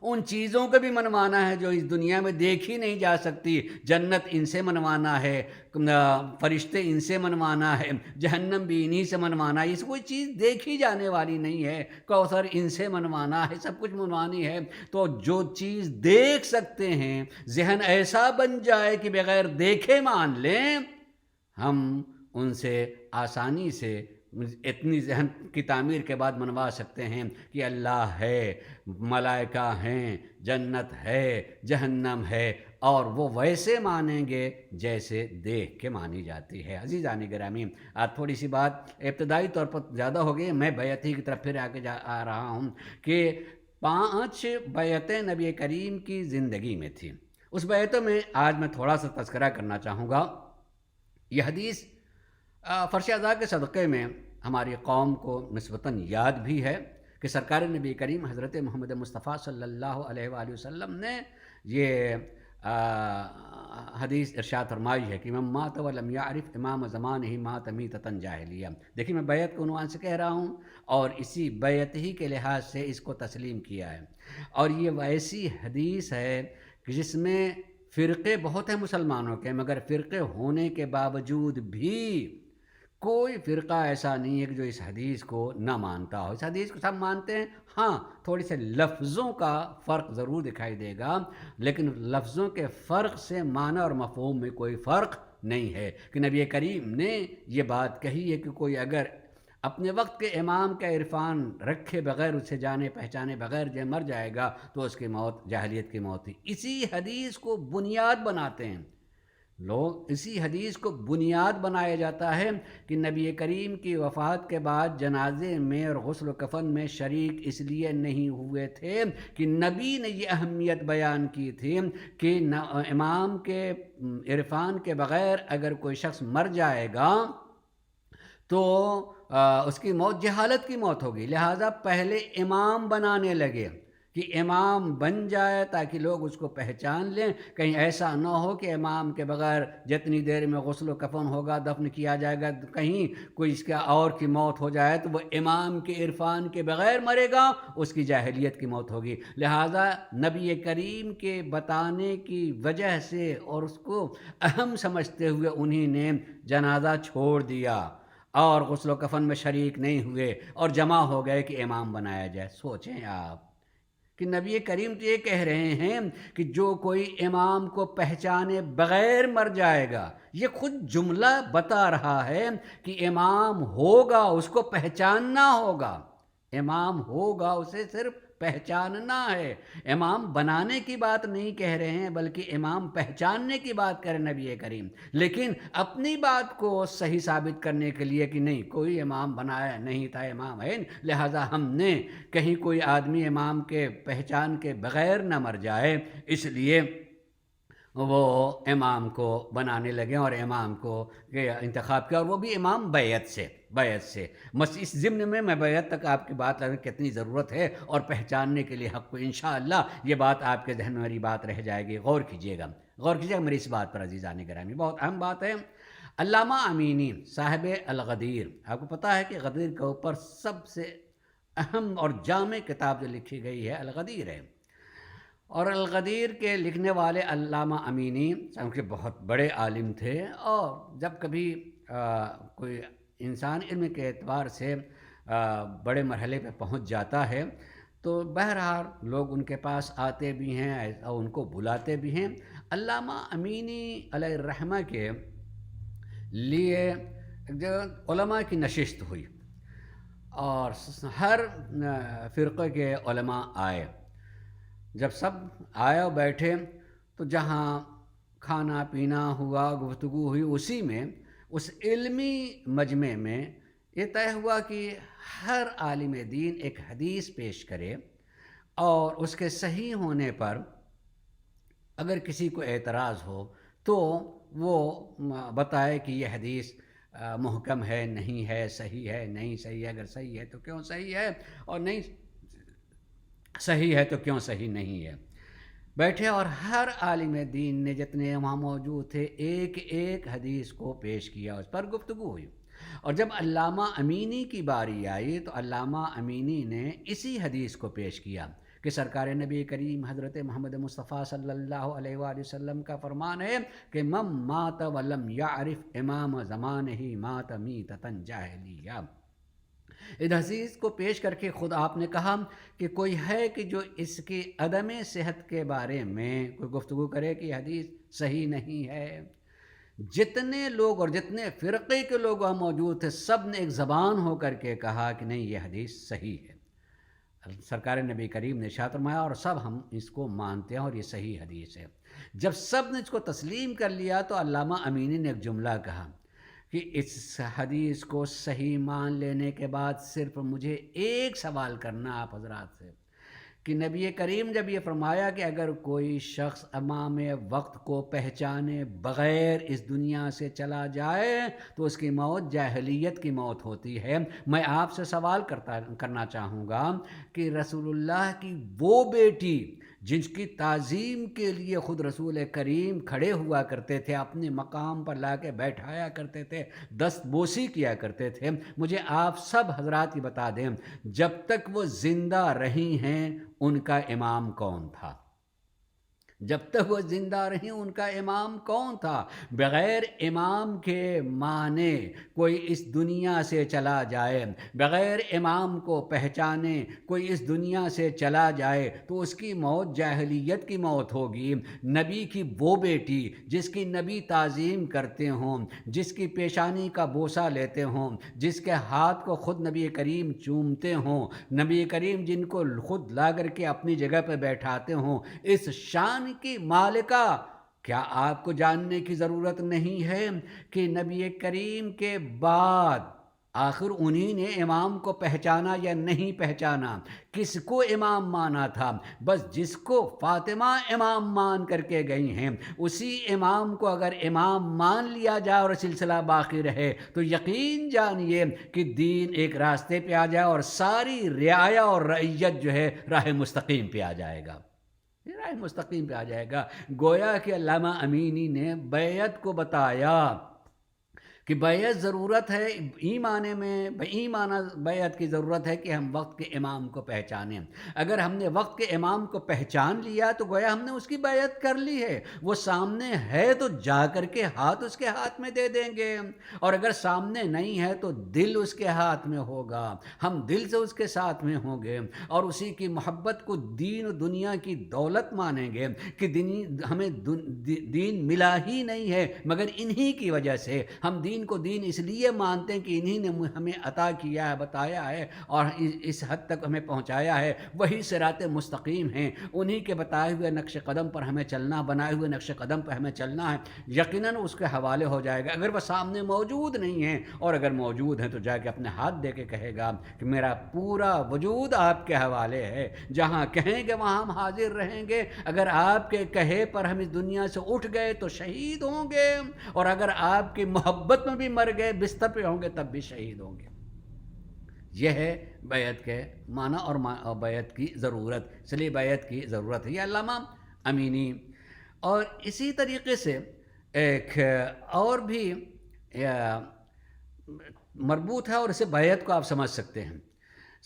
ان چیزوں کو بھی منوانا ہے جو اس دنیا میں دیکھی نہیں جا سکتی. جنت ان سے منوانا ہے، فرشتے ان سے منوانا ہے، جہنم بھی انہی سے منوانا ہے. اس کوئی چیز دیکھی جانے والی نہیں ہے. کوثر ان سے منوانا ہے، سب کچھ منوانی ہے. تو جو چیز دیکھ سکتے ہیں، ذہن ایسا بن جائے کہ بغیر دیکھے مان لیں، ہم ان سے آسانی سے اتنی ذہن کی تعمیر کے بعد منوا سکتے ہیں کہ اللہ ہے، ملائکہ ہیں، جنت ہے، جہنم ہے، اور وہ ویسے مانیں گے جیسے دیکھ کے مانی جاتی ہے. عزیزان گرامی، آج تھوڑی سی بات ابتدائی طور پر زیادہ ہو گئی. میں بیعتی کی طرف پھر آگے آ رہا ہوں کہ 5 بیعتیں نبی کریم کی زندگی میں تھیں. اس بیعتوں میں آج میں تھوڑا سا تذکرہ کرنا چاہوں گا. یہ حدیث فرش ازا کے صدقے میں ہماری قوم کو نسبتاً یاد بھی ہے کہ سرکار نبی کریم حضرت محمد مصطفیٰ صلی اللہ علیہ وآلہ وسلم نے یہ حدیث ارشاد فرمائی ہے کہ من مات ولم یعرف امام زمانہ مات میتۃ جاہلیہ. دیکھیے میں بیعت کے عنوان سے کہہ رہا ہوں اور اسی بیعت ہی کے لحاظ سے اس کو تسلیم کیا ہے. اور یہ ویسی حدیث ہے کہ جس میں فرقے بہت ہیں مسلمانوں کے، مگر فرقے ہونے کے باوجود بھی کوئی فرقہ ایسا نہیں ہے کہ جو اس حدیث کو نہ مانتا ہو. اس حدیث کو سب مانتے ہیں. ہاں، تھوڑی سے لفظوں کا فرق ضرور دکھائی دے گا، لیکن لفظوں کے فرق سے معنی اور مفہوم میں کوئی فرق نہیں ہے. کہ نبی کریم نے یہ بات کہی ہے کہ کوئی اگر اپنے وقت کے امام کا عرفان رکھے بغیر، اسے جانے پہچانے بغیر جو مر جائے گا تو اس کی موت جاہلیت کی موت تھی. اسی حدیث کو بنیاد بناتے ہیں لوگ. اسی حدیث کو بنیاد بنایا جاتا ہے کہ نبی کریم کی وفات کے بعد جنازے میں اور غسل و کفن میں شریک اس لیے نہیں ہوئے تھے کہ نبی نے یہ اہمیت بیان کی تھی کہ امام کے عرفان کے بغیر اگر کوئی شخص مر جائے گا تو اس کی موت جہالت کی موت ہوگی. لہٰذا پہلے امام بنانے لگے کہ امام بن جائے تاکہ لوگ اس کو پہچان لیں. کہیں ایسا نہ ہو کہ امام کے بغیر جتنی دیر میں غسل و کفن ہوگا، دفن کیا جائے گا، کہیں کوئی اس کا اور کی موت ہو جائے تو وہ امام کے عرفان کے بغیر مرے گا، اس کی جاہلیت کی موت ہوگی. لہٰذا نبی کریم کے بتانے کی وجہ سے اور اس کو اہم سمجھتے ہوئے انہی نے جنازہ چھوڑ دیا اور غسل و کفن میں شریک نہیں ہوئے اور جمع ہو گئے کہ امام بنایا جائے. سوچیں آپ کہ نبی کریم تو یہ کہہ رہے ہیں کہ جو کوئی امام کو پہچانے بغیر مر جائے گا، یہ خود جملہ بتا رہا ہے کہ امام ہوگا، اس کو پہچاننا ہوگا. امام ہوگا، اسے صرف پہچاننا ہے. امام بنانے کی بات نہیں کہہ رہے ہیں بلکہ امام پہچاننے کی بات کریں نبی کریم. لیکن اپنی بات کو صحیح ثابت کرنے کے لیے کہ نہیں، کوئی امام بنایا نہیں تھا، امام ہے، لہٰذا ہم نے کہیں کوئی آدمی امام کے پہچان کے بغیر نہ مر جائے، اس لیے وہ امام کو بنانے لگے اور امام کو انتخاب کیا، اور وہ بھی امام بیعت سے. اس ضمن میں بیعت تک آپ کی بات لگے کتنی ضرورت ہے اور پہچاننے کے لیے حق کو. انشاءاللہ یہ بات آپ کے ذہن میں میری بات رہ جائے گی. غور کیجیے گا میری اس بات پر عزیزان گرامی. بہت اہم بات ہے. علامہ امینی صاحب الغدیر، آپ کو پتہ ہے کہ غدیر کے اوپر سب سے اہم اور جامع کتاب جو لکھی گئی ہے الغدیر ہے. اور الغدیر کے لکھنے والے علامہ امینی کے بہت بڑے عالم تھے، اور جب کبھی کوئی انسان علم کے اعتبار سے بڑے مرحلے پہ پہنچ جاتا ہے تو بہرحال لوگ ان کے پاس آتے بھی ہیں اور ان کو بلاتے بھی ہیں. علامہ امینی علیہ الرحمہ کے لیے علماء کی نشست ہوئی اور ہر فرقے کے علماء آئے. جب سب آئے اور بیٹھے تو جہاں کھانا پینا ہوا، گفتگو ہوئی، اسی میں اس علمی مجمع میں یہ طے ہوا کہ ہر عالم دین ایک حدیث پیش کرے اور اس کے صحیح ہونے پر اگر کسی کو اعتراض ہو تو وہ بتائے کہ یہ حدیث محکم ہے، نہیں ہے، صحیح ہے، نہیں صحیح ہے، اگر صحیح ہے تو کیوں صحیح ہے، اور نہیں صحیح ہے تو کیوں صحیح نہیں ہے۔ بیٹھے اور ہر عالم دین نے جتنے وہاں موجود تھے ایک ایک حدیث کو پیش کیا، اس پر گفتگو ہوئی، اور جب علامہ امینی کی باری آئی تو علامہ امینی نے اسی حدیث کو پیش کیا کہ سرکار نبی کریم حضرت محمد مصطفیٰ صلی اللہ علیہ وآلہ وسلم کا فرمان ہے کہ من مات ولم یعرف امام زمانہ مات میتۃ جاہلیہ۔ اس حدیث کو پیش کر کے خود آپ نے کہا کہ کوئی ہے کہ جو اس کی عدم صحت کے بارے میں کوئی گفتگو کرے کہ یہ حدیث صحیح نہیں ہے؟ جتنے لوگ اور جتنے فرقے کے لوگ وہاں موجود تھے سب نے ایک زبان ہو کر کے کہا کہ نہیں، یہ حدیث صحیح ہے۔ سرکار نبی کریم نے ارشاد فرمایا اور سب ہم اس کو مانتے ہیں اور یہ صحیح حدیث ہے۔ جب سب نے اس کو تسلیم کر لیا تو علامہ امینی نے ایک جملہ کہا کہ اس حدیث کو صحیح مان لینے کے بعد صرف مجھے ایک سوال کرنا آپ حضرات سے کہ نبی کریم جب یہ فرمایا کہ اگر کوئی شخص امام وقت کو پہچانے بغیر اس دنیا سے چلا جائے تو اس کی موت جاہلیت کی موت ہوتی ہے، میں آپ سے سوال کرنا چاہوں گا کہ رسول اللہ کی وہ بیٹی جس کی تعظیم کے لیے خود رسول کریم کھڑے ہوا کرتے تھے، اپنے مقام پر لا کے بیٹھایا کرتے تھے، دست بوسی کیا کرتے تھے، مجھے آپ سب حضرات یہ بتا دیں جب تک وہ زندہ رہی ہیں ان کا امام کون تھا؟ جب تک وہ زندہ رہیں ان کا امام کون تھا؟ بغیر امام کے مانے کوئی اس دنیا سے چلا جائے، بغیر امام کو پہچانے کوئی اس دنیا سے چلا جائے تو اس کی موت جاہلیت کی موت ہوگی۔ نبی کی وہ بیٹی جس کی نبی تعظیم کرتے ہوں، جس کی پیشانی کا بوسہ لیتے ہوں، جس کے ہاتھ کو خود نبی کریم چومتے ہوں، نبی کریم جن کو خود لا کر کے اپنی جگہ پہ بیٹھاتے ہوں، اس شان کی مالکہ، کیا آپ کو جاننے کی ضرورت نہیں ہے کہ نبی کریم کے بعد آخر انہی نے امام کو پہچانا یا نہیں پہچانا؟ کس کو امام مانا تھا؟ بس جس کو فاطمہ امام مان کر کے گئی ہیں اسی امام کو اگر امام مان لیا جائے اور سلسلہ باقی رہے تو یقین جانیے کہ دین ایک راستے پہ آ جائے اور ساری رعایا اور رعیت جو ہے راہ مستقیم پہ آ جائے گا، راہ مستقیم پہ آ جائے گا۔ گویا کہ علامہ امینی نے بیعت کو بتایا کہ بیعت ضرورت ہے، ایمانے میں ایمانہ بیعت کی ضرورت ہے کہ ہم وقت کے امام کو پہچانیں۔ اگر ہم نے وقت کے امام کو پہچان لیا تو گویا ہم نے اس کی بیعت کر لی ہے، وہ سامنے ہے تو جا کر کے ہاتھ اس کے ہاتھ میں دے دیں گے، اور اگر سامنے نہیں ہے تو دل اس کے ہاتھ میں ہوگا، ہم دل سے اس کے ساتھ میں ہوں گے اور اسی کی محبت کو دین و دنیا کی دولت مانیں گے کہ ہمیں دین ملا ہی نہیں ہے مگر انہی کی وجہ سے، ہم دین کو دین اس لیے مانتے ہیں کہ انہی نے ہمیں عطا کیا ہے، بتایا ہے اور اس حد تک ہمیں پہنچایا ہے، وہی صراط مستقیم ہیں، انہی کے بتائے ہوئے نقش قدم پر ہمیں چلنا، بنائے ہوئے نقش قدم پر ہمیں چلنا ہے، یقیناً اس کے حوالے ہو جائے گا۔ اگر وہ سامنے موجود نہیں ہیں اور اگر موجود ہیں تو جا کے اپنے ہاتھ دے کے کہے گا کہ میرا پورا وجود آپ کے حوالے ہے، جہاں کہیں گے وہاں ہم حاضر رہیں گے، اگر آپ کے کہے پر ہم اس دنیا سے اٹھ گئے تو شہید ہوں گے، اور اگر آپ کی محبت میں بھی مر گئے، بستر پہ ہوں گے تب بھی شہید ہوں گے۔ یہ ہے بیعت کے معنی اور بیعت کی ضرورت، اس لیے بیعت کی ضرورت ہے، یہ علامہ امینی۔ اور اسی طریقے سے ایک اور بھی مربوط ہے اور اسے بیعت کو آپ سمجھ سکتے ہیں،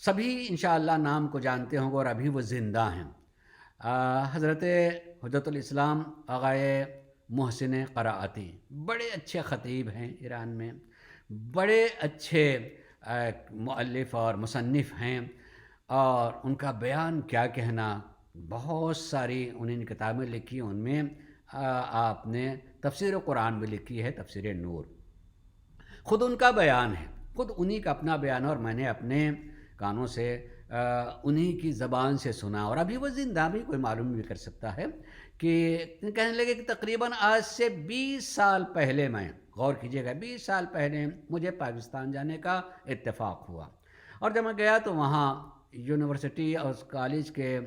سبھی انشاءاللہ نام کو جانتے ہوں گے اور ابھی وہ زندہ ہیں۔ حضرت حجت الاسلام آغائے محسن قرائتی بڑے اچھے خطیب ہیں ایران میں، بڑے اچھے مؤلف اور مصنف ہیں، اور ان کا بیان کیا کہنا، بہت ساری انہوں نے کتابیں لکھی، ان میں آپ نے تفسیر قرآن بھی لکھی ہے، تفسیر نور، خود ان کا بیان ہے، خود انہی کا اپنا بیان ہے، اور میں نے اپنے کانوں سے انہی کی زبان سے سنا، اور ابھی وہ زندہ بھی، کوئی معلوم بھی کر سکتا ہے کہ کہنے لگے کہ تقریباً آج سے 20 سال پہلے، میں غور کیجیے گا 20 سال پہلے مجھے پاکستان جانے کا اتفاق ہوا، اور جب میں گیا تو وہاں یونیورسٹی اور کالج کے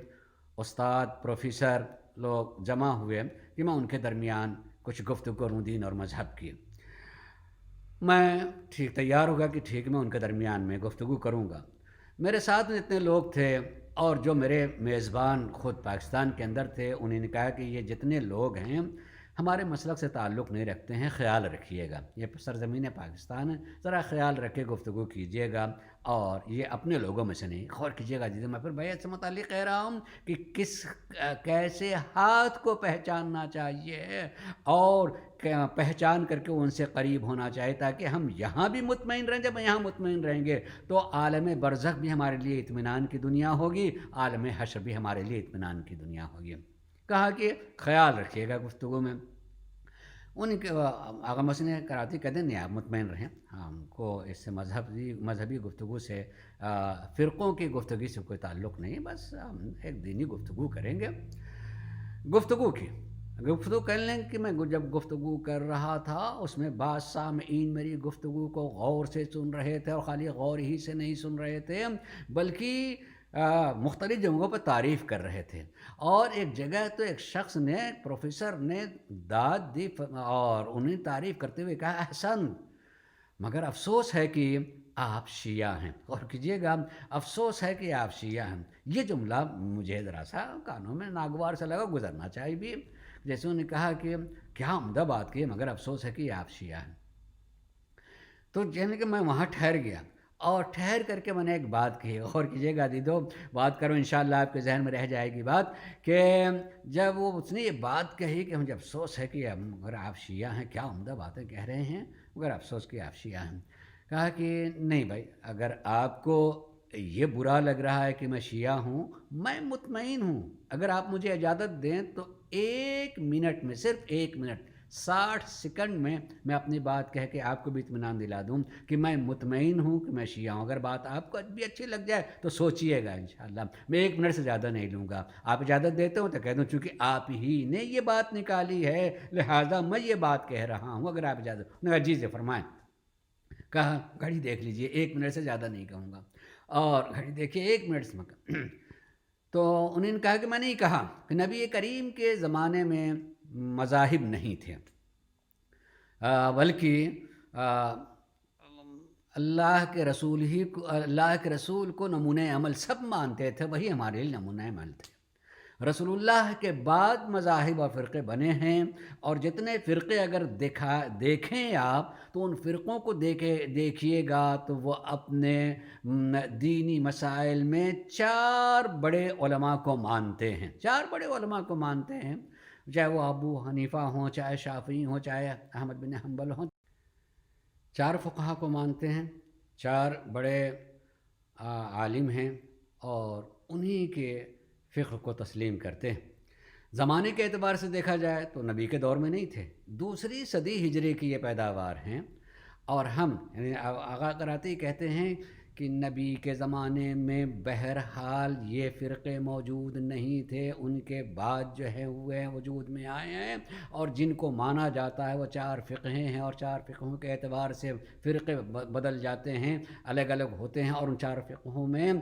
استاد پروفیسر لوگ جمع ہوئے کہ میں ان کے درمیان کچھ گفتگو کروں دین اور مذہب کی۔ میں ٹھیک تیار ہوگا کہ ٹھیک میں ان کے درمیان میں گفتگو کروں گا۔ میرے ساتھ میں جتنے لوگ تھے اور جو میرے میزبان خود پاکستان کے اندر تھے، انہوں نے کہا کہ یہ جتنے لوگ ہیں ہمارے مسلک سے تعلق نہیں رکھتے ہیں، خیال رکھیے گا، یہ سرزمین پاکستان ہے، ذرا خیال رکھ کے گفتگو کیجیے گا، اور یہ اپنے لوگوں میں سے نہیں۔ غور کیجیے گا جیسے میں پھر بیعت سے متعلق کہہ رہا ہوں کہ کیسے ہاتھ کو پہچاننا چاہیے اور پہچان کر کے ان سے قریب ہونا چاہیے، تاکہ ہم یہاں بھی مطمئن رہیں۔ جب یہاں مطمئن رہیں گے تو عالم برزخ بھی ہمارے لیے اطمینان کی دنیا ہوگی، عالم حشر بھی ہمارے لیے اطمینان کی دنیا ہوگی۔ کہا کہ خیال رکھیے گا گفتگو میں۔ ان کے آغا مسئلہ کراتی کہتے ہیں نہیں، آپ مطمئن رہیں، ہم کو اس سے مذہبی گفتگو سے، فرقوں کی گفتگو سے کوئی تعلق نہیں، بس ہم ایک دینی گفتگو کریں گے۔ گفتگو کرنے کہ میں جب گفتگو کر رہا تھا، اس میں بعض سامعین میری گفتگو کو غور سے سن رہے تھے، اور خالی غور ہی سے نہیں سن رہے تھے بلکہ مختلف جگہوں پر تعریف کر رہے تھے، اور ایک جگہ تو ایک شخص نے، پروفیسر نے داد دی اور انہیں تعریف کرتے ہوئے کہا احسن، مگر افسوس ہے کہ آپ شیعہ ہیں۔ اور کیجیے گا، افسوس ہے کہ آپ شیعہ ہیں، یہ جملہ مجھے ذرا سا کانوں میں ناگوار سا لگا، گزرنا چاہیے بھی، جیسے انہوں نے کہا کہ کیا عمدہ بات کی، مگر افسوس ہے کہ آپ شیعہ ہیں۔ تو یعنی کہ میں وہاں ٹھہر گیا، اور ٹھہر کر کے میں نے ایک بات کہی، اور کیجیے گا دیدو، بات کرو انشاءاللہ آپ کے ذہن میں رہ جائے گی بات، کہ جب اس نے یہ بات کہی کہ مجھے افسوس ہے کہ اگر آپ شیعہ ہیں، کیا عمدہ باتیں کہہ رہے ہیں، مگر افسوس کہ آپ شیعہ ہیں۔ کہا کہ نہیں بھائی، اگر آپ کو یہ برا لگ رہا ہے کہ میں شیعہ ہوں، میں مطمئن ہوں، اگر آپ مجھے اجازت دیں تو 1 منٹ میں، صرف 1 منٹ 60 سیکنڈ میں اپنی بات کہہ کے آپ کو بھی اطمینان دلا دوں کہ میں مطمئن ہوں کہ میں شیعہ ہوں۔ اگر بات آپ کو بھی اچھی لگ جائے تو سوچیے گا انشاءاللہ، میں 1 منٹ سے زیادہ نہیں لوں گا۔ آپ اجازت دیتے ہو تو کہہ دوں چونکہ آپ ہی نے یہ بات نکالی ہے، لہٰذا میں یہ بات کہہ رہا ہوں، اگر آپ اجازت۔ نے کہا جی فرمائیں۔ کہا گھڑی دیکھ لیجئے، 1 منٹ سے زیادہ نہیں کہوں گا، اور گھڑی دیکھیے 1 منٹ سے تو انہوں نے کہا کہ میں نے کہا کہ نبی کریم کے زمانے میں مذاہب نہیں تھے، بلکہ اللہ کے رسول کو نمونۂ عمل سب مانتے تھے، وہی ہمارے لیے نمونۂ عمل تھے۔ رسول اللہ کے بعد مذاہب اور فرقے بنے ہیں، اور جتنے فرقے اگر دیکھیں آپ تو ان فرقوں کو دیکھیے گا تو وہ اپنے دینی مسائل میں 4 بڑے علماء کو مانتے ہیں، 4 بڑے علماء کو مانتے ہیں، چاہے وہ ابو حنیفہ ہوں، چاہے شافعی ہوں، چاہے احمد بن حنبل ہوں، 4 فقہا کو مانتے ہیں، 4 بڑے عالم ہیں، اور انہی کے فقہ کو تسلیم کرتے ہیں۔ زمانے کے اعتبار سے دیکھا جائے تو نبی کے دور میں نہیں تھے، 2 صدی ہجری کی یہ پیداوار ہیں، اور ہم یعنی آغا کراتی کہتے ہیں کہ نبی کے زمانے میں بہرحال یہ فرقے موجود نہیں تھے، ان کے بعد جو ہے ہوئے وجود میں آئے ہیں، اور جن کو مانا جاتا ہے وہ 4 فقہیں ہیں، اور 4 فقہوں کے اعتبار سے فرقے بدل جاتے ہیں، الگ الگ ہوتے ہیں، اور ان 4 فقہوں میں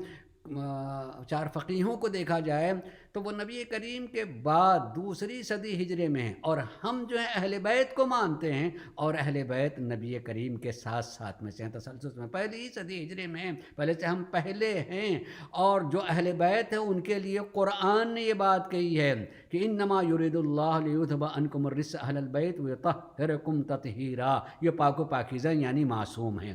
4 فقیہوں کو دیکھا جائے تو وہ نبی کریم کے بعد 2 صدی ہجری میں ہیں، اور ہم جو ہیں اہل بیت کو مانتے ہیں، اور اہل بیت نبی کریم کے ساتھ میں سے ہیں، تسلسل میں 1 صدی ہجری میں ہیں، پہلے سے ہم پہلے ہیں، اور جو اہل بیت ہیں ان کے لیے قرآن نے یہ بات کہی ہے کہ انما یرید اللہ لیذھب عنکم الرجس اہل البیت ویطہرکم تطہیرا، یہ پاک و پاکیزہ یعنی معصوم ہیں۔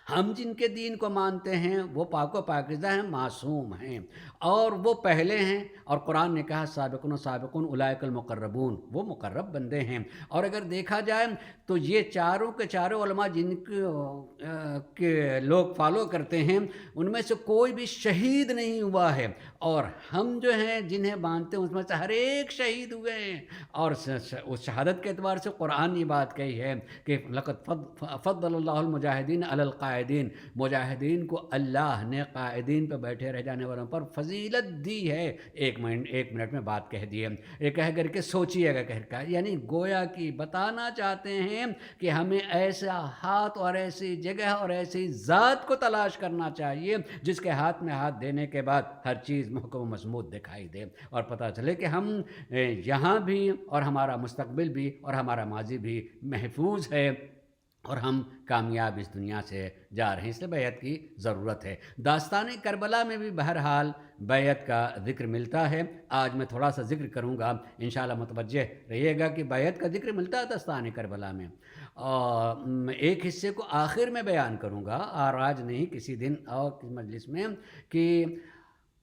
ہم جن کے دین کو مانتے ہیں وہ پاک و پاکیزہ ہیں، معصوم ہیں، اور وہ پہلے ہیں، اور قرآن نے کہا سابقون سابقون اولئک المقربون، وہ مقرب بندے ہیں۔ اور اگر دیکھا جائے تو یہ چاروں کے چاروں علماء جن کے لوگ فالو کرتے ہیں ان میں سے کوئی بھی شہید نہیں ہوا ہے، اور ہم جو ہیں جنہیں مانتے ہیں اس میں سے ہر ایک شہید ہوئے ہیں، اور اس شہادت کے اعتبار سے قرآن یہ بات کہی ہے کہ لقد فضل اللہ المجاہدین علی القاعدین القائدین، مجاہدین کو اللہ نے قائدین پہ بیٹھے رہ جانے والوں پر فضیلت دی ہے۔ ایک منٹ میں بات کہہ دی ہے، یہ کہہ کر کے سوچیے گا کہہ کر، یعنی گویا کہ بتانا چاہتے ہیں کہ ہمیں ایسا ہاتھ اور ایسی جگہ اور ایسی ذات کو تلاش کرنا چاہیے جس کے ہاتھ میں ہاتھ دینے کے بعد ہر چیز محکم و مضبوط دکھائی دے، اور پتہ چلے کہ ہم یہاں بھی اور ہمارا مستقبل بھی اور ہمارا ماضی بھی محفوظ ہے اور ہم کامیاب اس دنیا سے جا رہے ہیں، اس لیے بیعت کی ضرورت ہے۔ داستان کربلا میں بھی بہرحال بیعت کا ذکر ملتا ہے۔ آج میں تھوڑا سا ذکر کروں گا، انشاءاللہ متوجہ رہیے گا کہ بیعت کا ذکر ملتا ہے داستان کربلا میں، اور ایک حصے کو آخر میں بیان کروں گا، اور آج نہیں، کسی دن اور کسی مجلس میں، کہ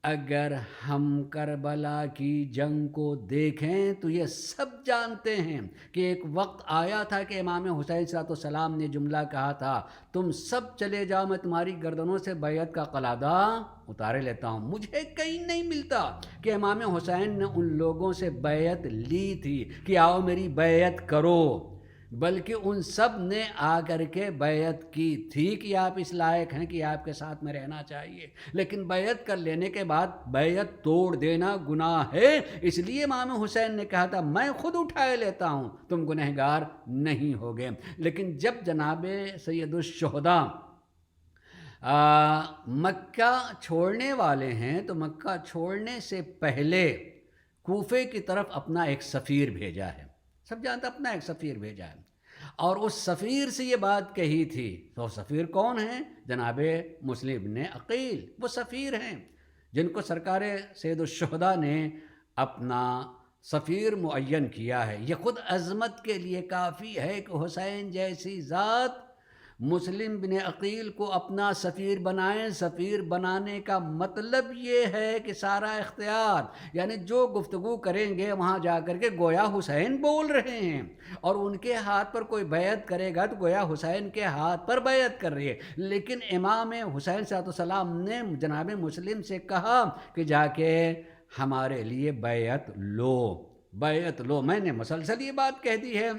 اگر ہم کربلا کی جنگ کو دیکھیں تو یہ سب جانتے ہیں کہ ایک وقت آیا تھا کہ امام حسین صلی اللہ علیہ وسلم نے جملہ کہا تھا، تم سب چلے جاؤ، میں تمہاری گردنوں سے بیعت کا قلادہ اتارے لیتا ہوں۔ مجھے کہیں نہیں ملتا کہ امام حسین نے ان لوگوں سے بیعت لی تھی کہ آؤ میری بیعت کرو، بلکہ ان سب نے آ کر کے بیعت کی تھی کہ آپ اس لائق ہیں کہ آپ کے ساتھ میں رہنا چاہیے، لیکن بیعت کر لینے کے بعد بیعت توڑ دینا گناہ ہے، اس لیے امام حسین نے کہا تھا میں خود اٹھائے لیتا ہوں، تم گنہگار نہیں ہوگے۔ لیکن جب جناب سید الشہداء مکہ چھوڑنے والے ہیں تو مکہ چھوڑنے سے پہلے کوفے کی طرف اپنا ایک سفیر بھیجا ہے، سب جانتا اپنا ایک سفیر بھیجا ہے، اور اس سفیر سے یہ بات کہی تھی۔ تو سفیر کون ہیں؟ جناب مسلم ابن عقیل، وہ سفیر ہیں جن کو سرکار سید الشہداء نے اپنا سفیر معین کیا ہے۔ یہ خود عظمت کے لیے کافی ہے کہ حسین جیسی ذات مسلم بن عقیل کو اپنا سفیر بنائیں۔ سفیر بنانے کا مطلب یہ ہے کہ سارا اختیار، یعنی جو گفتگو کریں گے وہاں جا کر کے گویا حسین بول رہے ہیں، اور ان کے ہاتھ پر کوئی بیعت کرے گا تو گویا حسین کے ہاتھ پر بیعت کر رہی ہے۔ لیکن امام حسین صلی اللہ علیہ وسلم نے جناب مسلم سے کہا کہ جا کے ہمارے لیے بیعت لو، بیعت لو۔ میں نے مسلسل یہ بات کہہ دی ہے،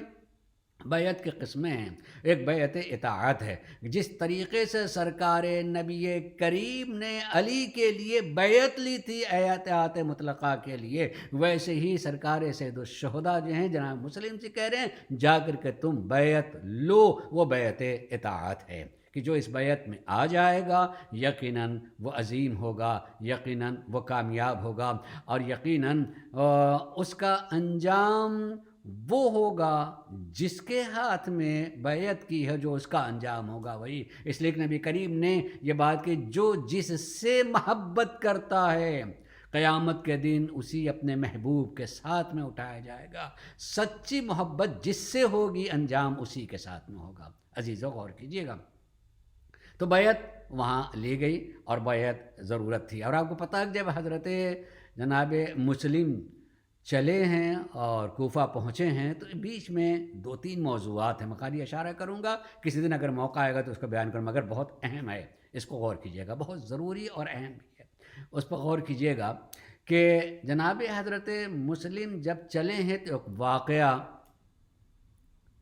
بیعت کی قسمیں ہیں، ایک بیعت اطاعت ہے، جس طریقے سے سرکار نبی کریم نے علی کے لیے بیعت لی تھی اطاعت مطلقہ کے لیے، ویسے ہی سرکار سید الشہداء جو ہیں جناب مسلم سے کہہ رہے ہیں جا کر کے تم بیعت لو، وہ بیعت اطاعت ہے کہ جو اس بیعت میں آ جائے گا یقیناً وہ عظیم ہوگا، یقیناً وہ کامیاب ہوگا، اور یقیناً اس کا انجام وہ ہوگا جس کے ہاتھ میں بیعت کی ہے، جو اس کا انجام ہوگا وہی۔ اس لیے کہ نبی کریم نے یہ بات کہ جو جس سے محبت کرتا ہے قیامت کے دن اسی اپنے محبوب کے ساتھ میں اٹھایا جائے گا۔ سچی محبت جس سے ہوگی انجام اسی کے ساتھ میں ہوگا۔ عزیزو غور کیجیے گا، تو بیعت وہاں لی گئی اور بیعت ضرورت تھی۔ اور آپ کو پتہ ہے جب حضرت جناب مسلم چلے ہیں اور کوفہ پہنچے ہیں تو بیچ میں 2-3 موضوعات ہیں، میں خالی اشارہ کروں گا، کسی دن اگر موقع آئے گا تو اس کا بیان کروں، مگر بہت اہم ہے، اس کو غور کیجیے گا، بہت ضروری اور اہم بھی ہے، اس پر غور کیجیے گا کہ جناب حضرت مسلم جب چلے ہیں تو ایک واقعہ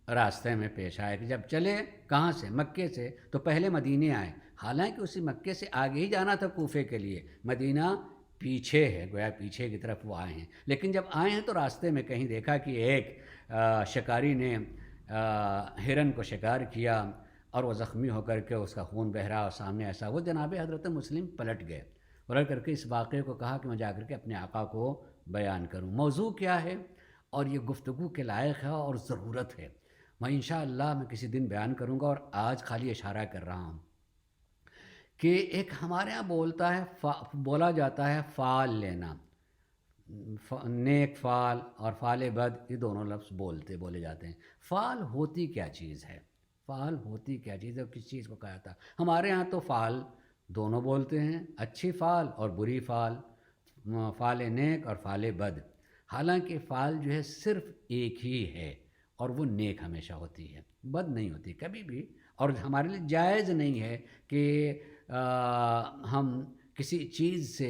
راستے میں پیش آئے کہ جب چلے کہاں سے؟ مکے سے، تو پہلے مدینے آئے، حالانکہ اسی مکے سے آگے ہی جانا تھا کوفے کے لیے، مدینہ پیچھے ہے، گویا پیچھے کی طرف وہ آئے ہیں، لیکن جب آئے ہیں تو راستے میں کہیں دیکھا کہ ایک شکاری نے ہرن کو شکار کیا اور وہ زخمی ہو کر کے اس کا خون بہہ رہا اور سامنے ایسا، وہ جناب حضرت مسلم پلٹ گئے، پلٹ کر کے اس واقعے کو کہا کہ میں جا کر کے اپنے آقا کو بیان کروں۔ موضوع کیا ہے اور یہ گفتگو کے لائق ہے اور ضرورت ہے، میں انشاءاللہ میں کسی دن بیان کروں گا، اور آج خالی اشارہ کر رہا ہوں کہ ایک ہمارے ہاں بولا جاتا ہے فعال لینا، نیک فعال اور فعال بد، یہ دونوں لفظ بولے جاتے ہیں۔ فعال ہوتی کیا چیز ہے؟ فعال ہوتی کیا چیز ہے اور کس چیز کو کہا جاتا ہے؟ ہمارے ہاں تو فعال دونوں بولتے ہیں، اچھی فعال اور بری فعال، فعال نیک اور فعال بد، حالانکہ فعال جو ہے صرف ایک ہی ہے اور وہ نیک ہمیشہ ہوتی ہے، بد نہیں ہوتی کبھی بھی، اور ہمارے لیے جائز نہیں ہے کہ ہم کسی چیز سے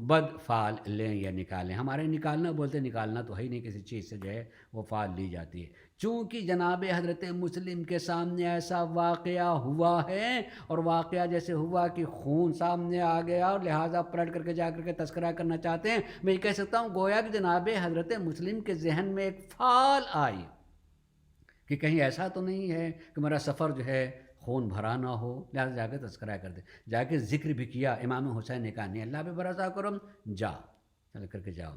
بد فعال لیں یا نکالیں۔ ہمارے نکالنا بولتے نکالنا تو ہے ہی نہیں، کسی چیز سے جو ہے وہ فعال لی جاتی ہے، چونکہ جناب حضرت مسلم کے سامنے ایسا واقعہ ہوا ہے، اور واقعہ جیسے ہوا کہ خون سامنے آ گیا، اور لہٰذا پلٹ کر کے جا کر کے تذکرہ کرنا چاہتے ہیں، میں یہ کہہ سکتا ہوں گویا کہ جناب حضرت مسلم کے ذہن میں ایک فال آئی کہ کہیں ایسا تو نہیں ہے کہ میرا سفر جو ہے خون بھرا نہ ہو، لہٰذا جا کے تذکرہ کر دے، جا کے ذکر بھی کیا۔ امام حسین نے کہا نہیں، اللہ پہ بھروسہ کرو، جا چل کر کے جاؤ۔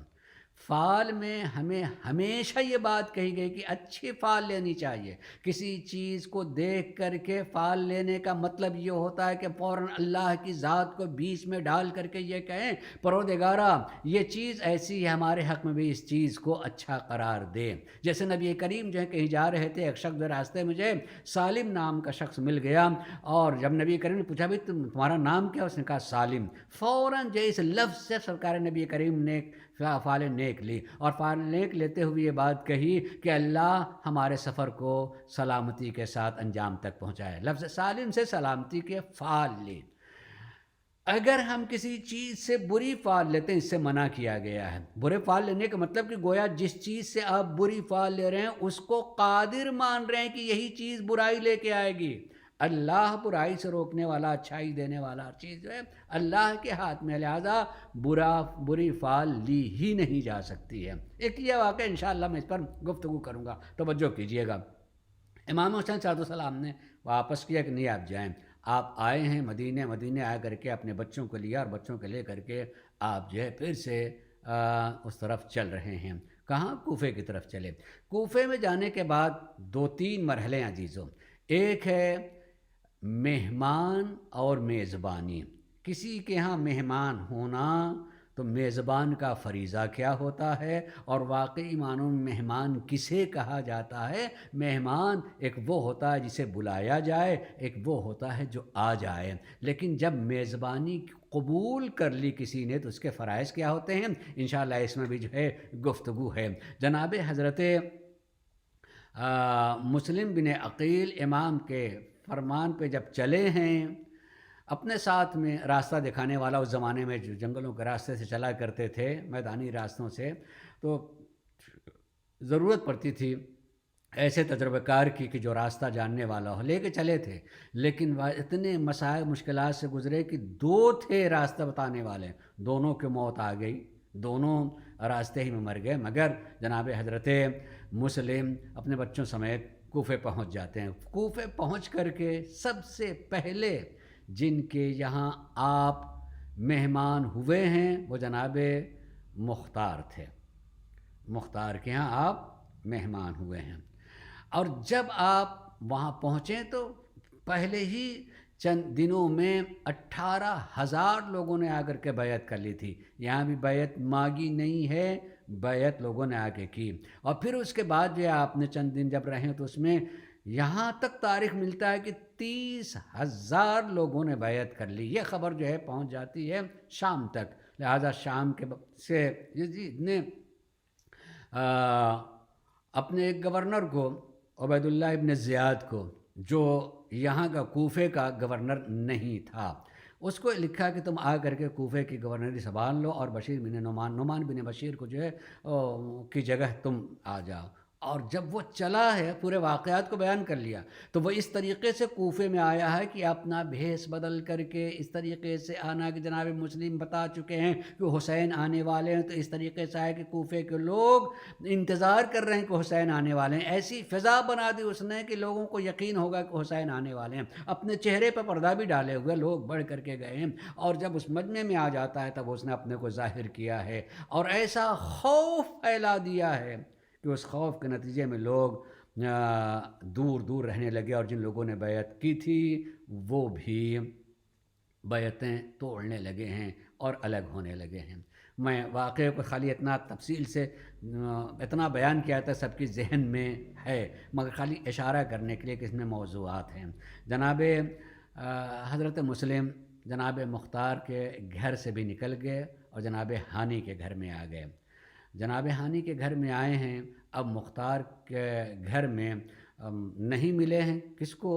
فال میں ہمیں ہمیشہ یہ بات کہی گئی کہ اچھی فال لینی چاہیے۔ کسی چیز کو دیکھ کر کے فال لینے کا مطلب یہ ہوتا ہے کہ فوراً اللہ کی ذات کو بیچ میں ڈال کر کے یہ کہیں پروردگارا یہ چیز ایسی ہے، ہمارے حق میں بھی اس چیز کو اچھا قرار دے۔ جیسے نبی کریم جو ہے کہیں جا رہے تھے، ایک شخص راستے مجھے سالم نام کا شخص مل گیا، اور جب نبی کریم نے پوچھا بھائی تمہارا نام کیا، اس نے کہا سالم۔ فوراً جو اس لفظ سے سرکار نبی کریم نے فال نیک لی، اور فال نیک لیتے ہوئے یہ بات کہی کہ اللہ ہمارے سفر کو سلامتی کے ساتھ انجام تک پہنچائے۔ لفظ سالم سے سلامتی کے فال لی۔ اگر ہم کسی چیز سے بری فال لیتے ہیں، اس سے منع کیا گیا ہے۔ برے فال لینے کا مطلب کہ گویا جس چیز سے آپ بری فال لے رہے ہیں اس کو قادر مان رہے ہیں کہ یہی چیز برائی لے کے آئے گی۔ اللہ برائی سے روکنے والا، اچھائی دینے والا چیز جو ہے اللہ کے ہاتھ میں، لہٰذا بری فال لی ہی نہیں جا سکتی ہے۔ ایک یہ واقعہ انشاءاللہ میں اس پر گفتگو کروں گا، توجہ کیجئے گا۔ امام حسین صاحب السلام نے واپس کیا کہ نہیں آپ جائیں، آپ آئے ہیں مدینے آ کر کے اپنے بچوں کو لیا، اور بچوں کو لے کر کے آپ جو ہے پھر سے اس طرف چل رہے ہیں۔ کہاں؟ کوفے کی طرف چلے۔ کوفے میں جانے کے بعد 2-3 مرحلے عزیزوں۔ ایک ہے مہمان اور میزبانی۔ کسی کے ہاں مہمان ہونا تو میزبان کا فریضہ کیا ہوتا ہے، اور واقعی معنوں میں مہمان کسے کہا جاتا ہے؟ مہمان ایک وہ ہوتا ہے جسے بلایا جائے، ایک وہ ہوتا ہے جو آ جائے۔ لیکن جب میزبانی قبول کر لی کسی نے تو اس کے فرائض کیا ہوتے ہیں، انشاءاللہ اس میں بھی جو ہے گفتگو ہے۔ جناب حضرت مسلم بن عقیل امام کے فرمان پہ جب چلے ہیں، اپنے ساتھ میں راستہ دکھانے والا، اس زمانے میں جو جنگلوں کے راستے سے چلا کرتے تھے، میدانی راستوں سے، تو ضرورت پڑتی تھی ایسے تجربہ کار کی کہ جو راستہ جاننے والا ہو، لے کے چلے تھے، لیکن اتنے مسائل مشکلات سے گزرے کہ 2 تھے راستہ بتانے والے، دونوں کی موت آ گئی، دونوں راستے ہی میں مر گئے، مگر جناب حضرت مسلم اپنے بچوں سمیت کوفے پہنچ جاتے ہیں۔ کوفے پہنچ کر کے سب سے پہلے جن کے یہاں آپ مہمان ہوئے ہیں وہ جناب مختار تھے۔ مختار کے ہاں آپ مہمان ہوئے ہیں، اور جب آپ وہاں پہنچیں تو پہلے ہی چند دنوں میں 18,000 لوگوں نے آ کر کے بیعت کر لی تھی۔ یہاں بھی بیعت مانگی نہیں ہے، بیعت لوگوں نے آ کے کی، اور پھر اس کے بعد جو آپ نے چند دن جب رہے تو اس میں یہاں تک تاریخ ملتا ہے کہ 30,000 لوگوں نے بیعت کر لی۔ یہ خبر جو ہے پہنچ جاتی ہے شام تک، لہذا شام کے سے نے اپنے ایک گورنر کو، عبید اللہ ابن زیاد کو، جو یہاں کا کوفے کا گورنر نہیں تھا، اس کو لکھا کہ تم آ کر کے کوفے کی گورنری سنبھال لو، اور بشیر بن نعمان بن بشیر کو جو ہے کی جگہ تم آ جاؤ۔ اور جب وہ چلا ہے، پورے واقعات کو بیان کر لیا، تو وہ اس طریقے سے کوفے میں آیا ہے کہ اپنا بھیس بدل کر کے اس طریقے سے آنا کہ جناب مسلم بتا چکے ہیں کہ حسین آنے والے ہیں، تو اس طریقے سے آئے کہ کوفے کے لوگ انتظار کر رہے ہیں کہ حسین آنے والے ہیں۔ ایسی فضا بنا دی اس نے کہ لوگوں کو یقین ہوگا کہ حسین آنے والے ہیں۔ اپنے چہرے پر پردہ بھی ڈالے ہوئے لوگ بڑھ کر کے گئے ہیں، اور جب اس مجمع میں آ جاتا ہے تب اس نے اپنے کو ظاہر کیا ہے، اور ایسا خوف پھیلا دیا ہے کہ اس خوف کے نتیجے میں لوگ دور دور رہنے لگے، اور جن لوگوں نے بیعت کی تھی وہ بھی بیعتیں توڑنے لگے ہیں اور الگ ہونے لگے ہیں۔ میں واقعے کو خالی اتنا تفصیل سے اتنا بیان کیا تھا، سب کی ذہن میں ہے، مگر خالی اشارہ کرنے کے لیے کہ اس میں موضوعات ہیں۔ جناب حضرت مسلم جناب مختار کے گھر سے بھی نکل گئے اور جناب ہانی کے گھر میں آ گئے۔ جناب ہانی کے گھر میں آئے ہیں، اب مختار کے گھر میں نہیں ملے ہیں، کس کو؟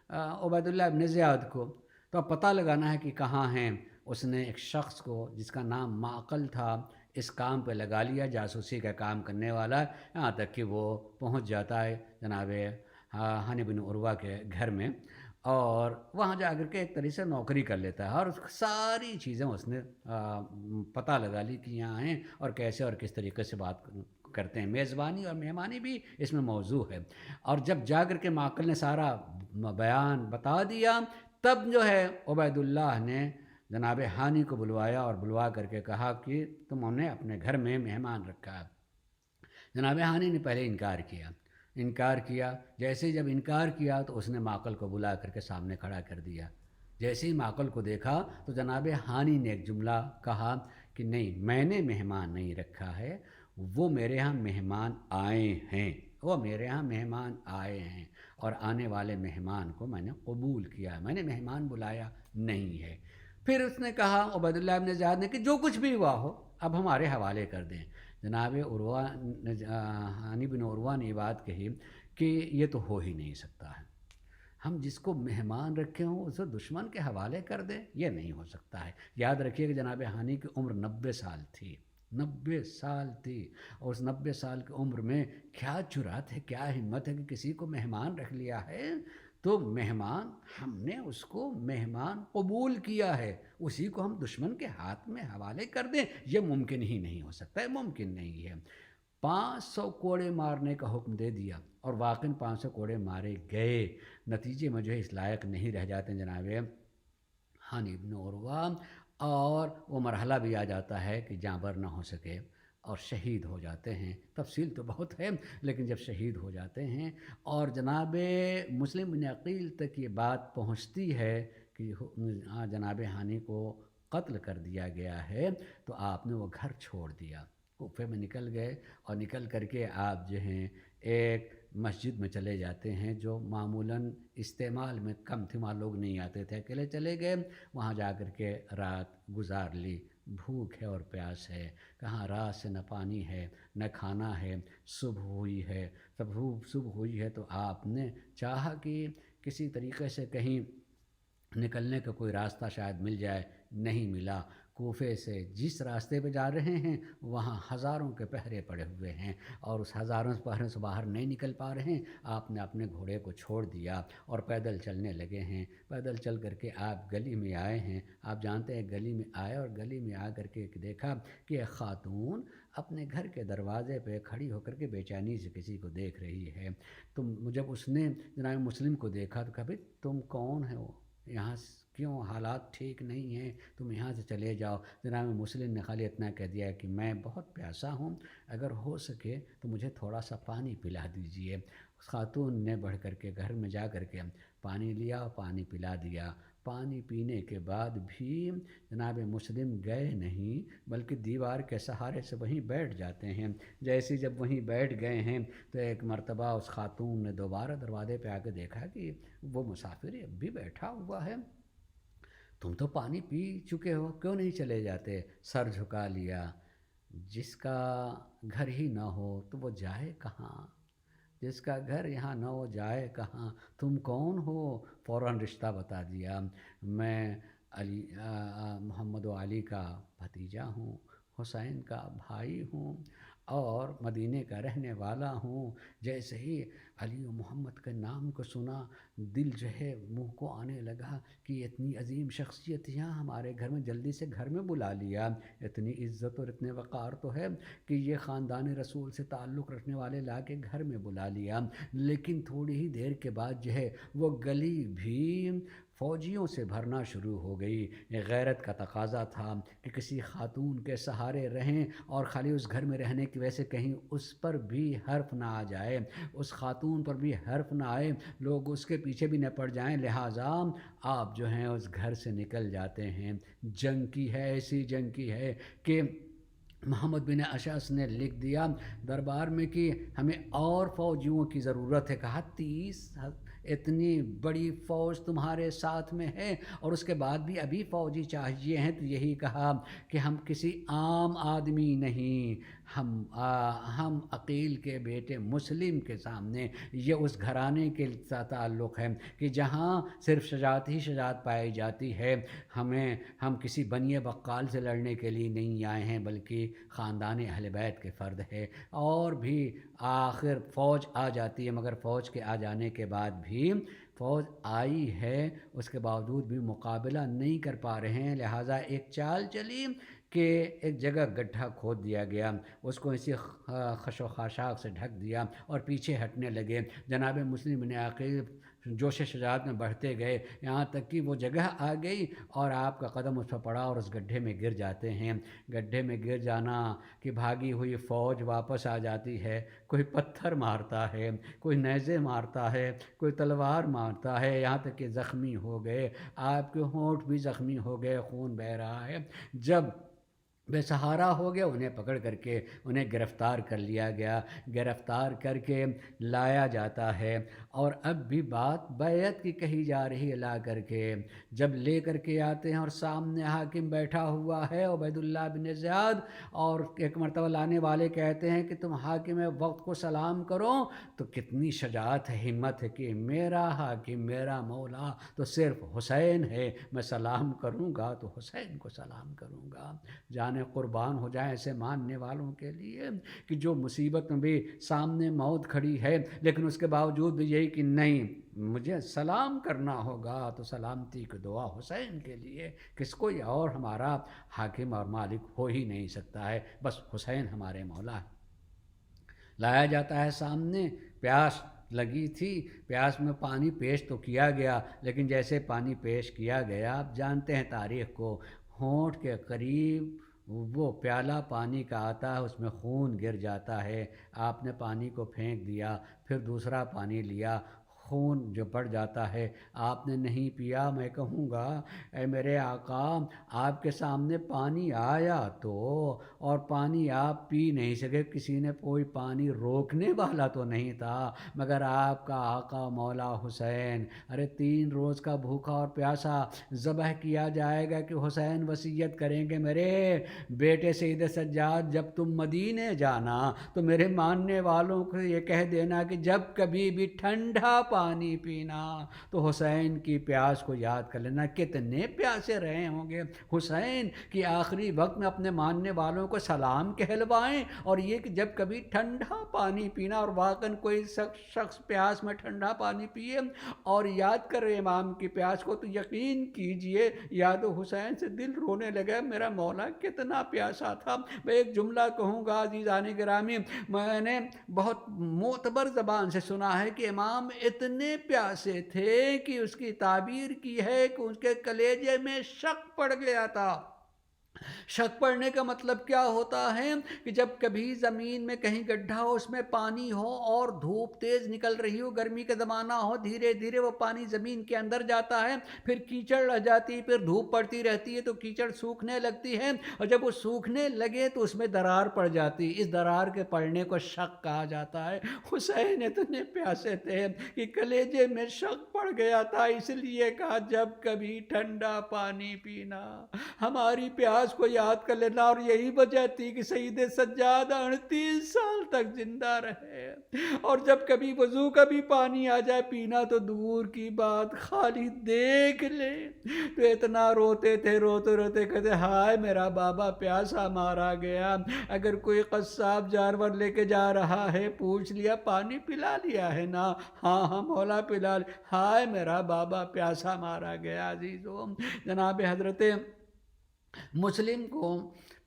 عبید اللہ ابن زیاد کو۔ تو اب پتہ لگانا ہے کہ کہاں ہیں۔ اس نے ایک شخص کو جس کا نام معقل تھا، اس کام پہ لگا لیا، جاسوسی کا کام کرنے والا، یہاں تک کہ وہ پہنچ جاتا ہے جناب ہانی بن عروہ کے گھر میں، اور وہاں جا کر کے ایک طرح سے نوکری کر لیتا ہے، اور ساری چیزیں اس نے پتہ لگا لی کہ یہاں ہیں اور کیسے اور کس طریقے سے بات کرتے ہیں۔ میزبانی اور مہمانی بھی اس میں موضوع ہے، اور جب جا کر کے معقل نے سارا بیان بتا دیا، تب جو ہے عبید اللہ نے جناب ہانی کو بلوایا اور بلوا کر کے کہا کہ تم نے اپنے گھر میں مہمان رکھا ہے۔ جناب ہانی نے پہلے انکار کیا، جیسے ہی جب انکار کیا تو اس نے معقل کو بلا کر کے سامنے کھڑا کر دیا۔ جیسے ہی معقل کو دیکھا تو جناب ہانی نے ایک جملہ کہا کہ نہیں، میں نے مہمان نہیں رکھا ہے، وہ میرے ہاں مہمان آئے ہیں، اور آنے والے مہمان کو میں نے قبول کیا، میں نے مہمان بلایا نہیں ہے۔ پھر اس نے کہا عبید اللہ بن زیاد نے کہ جو کچھ بھی ہوا ہو اب ہمارے حوالے کر دیں۔ جناب ہانی بن عروہ نے یہ بات کہی کہ یہ تو ہو ہی نہیں سکتا ہے، ہم جس کو مہمان رکھے ہوں اسے دشمن کے حوالے کر دیں، یہ نہیں ہو سکتا ہے۔ یاد رکھیے کہ جناب ہانی کی عمر 90 سال تھی، 90 سال تھی، اور اس 90 سال کی عمر میں کیا جرأت ہے، کیا ہمت ہے کہ کسی کو مہمان رکھ لیا ہے، تو مہمان ہم نے اس کو مہمان قبول کیا ہے، اسی کو ہم دشمن کے ہاتھ میں حوالے کر دیں، یہ ممکن ہی نہیں ہو سکتا ہے، ممکن نہیں ہے۔ 500 کوڑے مارنے کا حکم دے دیا، اور واقعاً 500 کوڑے مارے گئے۔ نتیجے میں جو ہے اس لائق نہیں رہ جاتے ہیں جناب ہانی بن عروہ، اور وہ مرحلہ بھی آ جاتا ہے کہ جاں بر نہ ہو سکے اور شہید ہو جاتے ہیں۔ تفصیل تو بہت ہے، لیکن جب شہید ہو جاتے ہیں اور جناب مسلم بن عقیل تک یہ بات پہنچتی ہے کہ جناب ہانی کو قتل کر دیا گیا ہے، تو آپ نے وہ گھر چھوڑ دیا، کوفے میں نکل گئے، اور نکل کر کے آپ جو ہیں ایک مسجد میں چلے جاتے ہیں جو معمولاً استعمال میں کم تھی، وہاں لوگ نہیں آتے تھے، اکیلے چلے گئے، وہاں جا کر کے رات گزار لی۔ بھوک ہے اور پیاس ہے، کہاں رات سے نہ پانی ہے نہ کھانا ہے، صبح ہوئی ہے تو آپ نے چاہا کہ کسی طریقے سے کہیں نکلنے کا کوئی راستہ شاید مل جائے، نہیں ملا۔ کوفے سے جس راستے پہ جا رہے ہیں وہاں ہزاروں کے پہرے پڑے ہوئے ہیں، اور اس ہزاروں پہرے سے باہر نہیں نکل پا رہے ہیں۔ آپ نے اپنے گھوڑے کو چھوڑ دیا اور پیدل چلنے لگے ہیں۔ پیدل چل کر کے آپ گلی میں آئے ہیں، آپ جانتے ہیں گلی میں آئے، اور گلی میں آ کر کے دیکھا کہ ایک خاتون اپنے گھر کے دروازے پہ کھڑی ہو کر کے بے چینی سے کسی کو دیکھ رہی ہے۔ جب اس نے جناب مسلم کو دیکھا تو کہا بھئی تم کون ہو، یہاں کیوں، حالات ٹھیک نہیں ہیں، تم یہاں سے چلے جاؤ۔ جناب مسلم نے خالی اتنا کہہ دیا کہ میں بہت پیاسا ہوں، اگر ہو سکے تو مجھے تھوڑا سا پانی پلا دیجئے۔ اس خاتون نے بڑھ کر کے گھر میں جا کر کے پانی لیا اور پانی پلا دیا۔ پانی پینے کے بعد بھی جناب مسلم گئے نہیں، بلکہ دیوار کے سہارے سے وہیں بیٹھ جاتے ہیں۔ جیسے جب وہیں بیٹھ گئے ہیں تو ایک مرتبہ اس خاتون نے دوبارہ دروازے پہ آ کے دیکھا کہ وہ مسافر اب بھی بیٹھا ہوا ہے، تم تو پانی پی چکے ہو، کیوں نہیں چلے جاتے؟ سر جھکا لیا۔ جس کا گھر ہی نہ ہو تو وہ جائے کہاں، جس کا گھر یہاں نہ ہو جائے کہاں، تم کون ہو؟ فوراً رشتہ بتا دیا، میں محمد و علی کا بھتیجا ہوں، حسین کا بھائی ہوں، اور مدینے کا رہنے والا ہوں۔ جیسے ہی علی و محمد کے نام کو سنا، دل جو ہے منہ کو آنے لگا کہ اتنی عظیم شخصیت یہاں ہمارے گھر میں، جلدی سے گھر میں بلا لیا۔ اتنی عزت اور اتنے وقار تو ہے کہ یہ خاندان رسول سے تعلق رکھنے والے لا کے گھر میں بلا لیا۔ لیکن تھوڑی ہی دیر کے بعد جو ہے وہ گلی بھی فوجیوں سے بھرنا شروع ہو گئی۔ غیرت کا تقاضا تھا کہ کسی خاتون کے سہارے رہیں، اور خالی اس گھر میں رہنے کی وجہ سے کہیں اس پر بھی حرف نہ آ جائے، اس خاتون پر بھی حرف نہ آئے، لوگ اس کے پیچھے بھی نہ پڑ جائیں، لہٰذا آپ جو ہیں اس گھر سے نکل جاتے ہیں۔ جنگ کی ہے، ایسی جنگ کی ہے کہ محمد بن اشعث نے لکھ دیا دربار میں کہ ہمیں اور فوجیوں کی ضرورت ہے۔ کہا 30 اتنی بڑی فوج تمہارے ساتھ میں ہے اور اس کے بعد بھی ابھی فوجی چاہیے ہیں؟ تو یہی کہا کہ ہم کسی عام آدمی نہیں، ہم عقیل کے بیٹے مسلم کے سامنے یہ اس گھرانے کے تعلق ہے کہ جہاں صرف شجاعت ہی شجاعت پائی جاتی ہے. ہم کسی بنی بقال سے لڑنے کے لیے نہیں آئے ہیں بلکہ خاندان اہل بیت کے فرد ہے. اور بھی آخر فوج آ جاتی ہے، مگر فوج کے آ جانے کے بعد بھی فوج آئی ہے اس کے باوجود بھی مقابلہ نہیں کر پا رہے ہیں. لہٰذا ایک چال چلی کہ ایک جگہ گڈھا کھود دیا گیا، اس کو اسی خش و خاشاک سے ڈھک دیا اور پیچھے ہٹنے لگے. جناب مسلم بن عقیل جوش شجاعت میں بڑھتے گئے یہاں تک کہ وہ جگہ آ گئی اور آپ کا قدم اس پر پڑا اور اس گڈھے میں گر جاتے ہیں. گڈھے میں گر جانا کہ بھاگی ہوئی فوج واپس آ جاتی ہے. کوئی پتھر مارتا ہے، کوئی نیزے مارتا ہے، کوئی تلوار مارتا ہے، یہاں تک کہ زخمی ہو گئے. آپ کے ہونٹ بھی زخمی ہو گئے، خون بہہ رہا ہے. جب بے سہارا ہو گیا انہیں پکڑ کر کے انہیں گرفتار کر لیا گیا. گرفتار کر کے لایا جاتا ہے اور اب بھی بات بیعت کی کہی جا رہی ہے. لا کر کے جب لے کر کے آتے ہیں اور سامنے حاکم بیٹھا ہوا ہے عبید اللہ بن زیاد، اور ایک مرتبہ لانے والے کہتے ہیں کہ تم حاکم وقت کو سلام کرو، تو کتنی شجاعت ہے، ہمت ہے کہ میرا حاکم میرا مولا تو صرف حسین ہے، میں سلام کروں گا تو حسین کو سلام کروں گا. جانے قربان ہو جائیں ایسے ماننے والوں کے لیے کہ جو مصیبت میں بھی سامنے موت کھڑی ہے لیکن اس کے باوجود بھی یہی کہ نہیں مجھے سلام کرنا ہوگا تو سلامتی کی دعا حسین کے لیے، کس کوئی اور ہمارا حاکم اور مالک ہو ہی نہیں سکتا ہے، بس حسین ہمارے مولا ہے. لایا جاتا ہے سامنے. پیاس لگی تھی، پیاس میں پانی پیش تو کیا گیا لیکن جیسے پانی پیش کیا گیا آپ جانتے ہیں تاریخ کو، ہونٹ کے قریب وہ پیالہ پانی کا آتا ہے اس میں خون گر جاتا ہے. آپ نے پانی کو پھینک دیا، پھر دوسرا پانی لیا، خون جو پڑ جاتا ہے. آپ نے نہیں پیا. میں کہوں گا اے میرے آقا آپ کے سامنے پانی آیا تو، اور پانی آپ پی نہیں سکے، کسی نے کوئی پانی روکنے والا تو نہیں تھا، مگر آپ کا آقا مولا حسین ارے 3 روز کا بھوکا اور پیاسا ذبح کیا جائے گا کہ حسین وصیت کریں گے میرے بیٹے سید سجاد جب تم مدینے جانا تو میرے ماننے والوں کو یہ کہہ دینا کہ جب کبھی بھی ٹھنڈا پانی پینا تو حسین کی پیاس کو یاد کر لینا. کتنے پیاسے رہے ہوں گے حسین کہ آخری وقت میں اپنے ماننے والوں کو سلام کہلوائیں، اور یہ کہ جب کبھی ٹھنڈا پانی پینا، اور واقعاً کوئی شخص پیاس میں ٹھنڈا پانی پیے اور یاد کرے امام کی پیاس کو تو یقین کیجئے یاد حسین سے دل رونے لگا. میرا مولا کتنا پیاسا تھا. میں ایک جملہ کہوں گا عزیزان گرامی، میں نے بہت معتبر زبان سے سنا ہے کہ امام اتنے پیاسے تھے کہ اس کی تعبیر کی ہے کہ اس کے کلیجے میں شک پڑ گیا تھا. شک پڑنے کا مطلب کیا ہوتا ہے کہ جب کبھی زمین میں کہیں گڈھا ہو اس میں پانی ہو اور دھوپ تیز نکل رہی ہو، گرمی کا زمانہ ہو، دھیرے دھیرے وہ پانی زمین کے اندر جاتا ہے، پھر کیچڑ رہ جاتی ہے، پھر دھوپ پڑتی رہتی ہے تو کیچڑ سوکھنے لگتی ہے، اور جب وہ سوکھنے لگے تو اس میں درار پڑ جاتی ہے. اس درار کے پڑنے کو شک کہا جاتا ہے. حسین اتنے پیاسے تھے کہ کلیجے میں شک پڑ گیا تھا، اس لیے کہا جب کبھی ٹھنڈا پانی پینا ہماری پیاس کو یاد کر لینا. اور یہی وجہ تھی کہ سید سجاد 38 سال تک زندہ رہے، اور جب کبھی وضو کا بھی پانی آ جائے پینا تو دور کی بات خالی دیکھ لے تو اتنا روتے تھے، روتے روتے کہتے ہائے میرا بابا پیاسا مارا گیا. اگر کوئی قصاب جانور لے کے جا رہا ہے پوچھ لیا پانی پلا لیا ہے نا، ہاں ہاں مولا پلا لیا، ہائے میرا بابا پیاسا مارا گیا. عزیزو جناب حضرت مسلم کو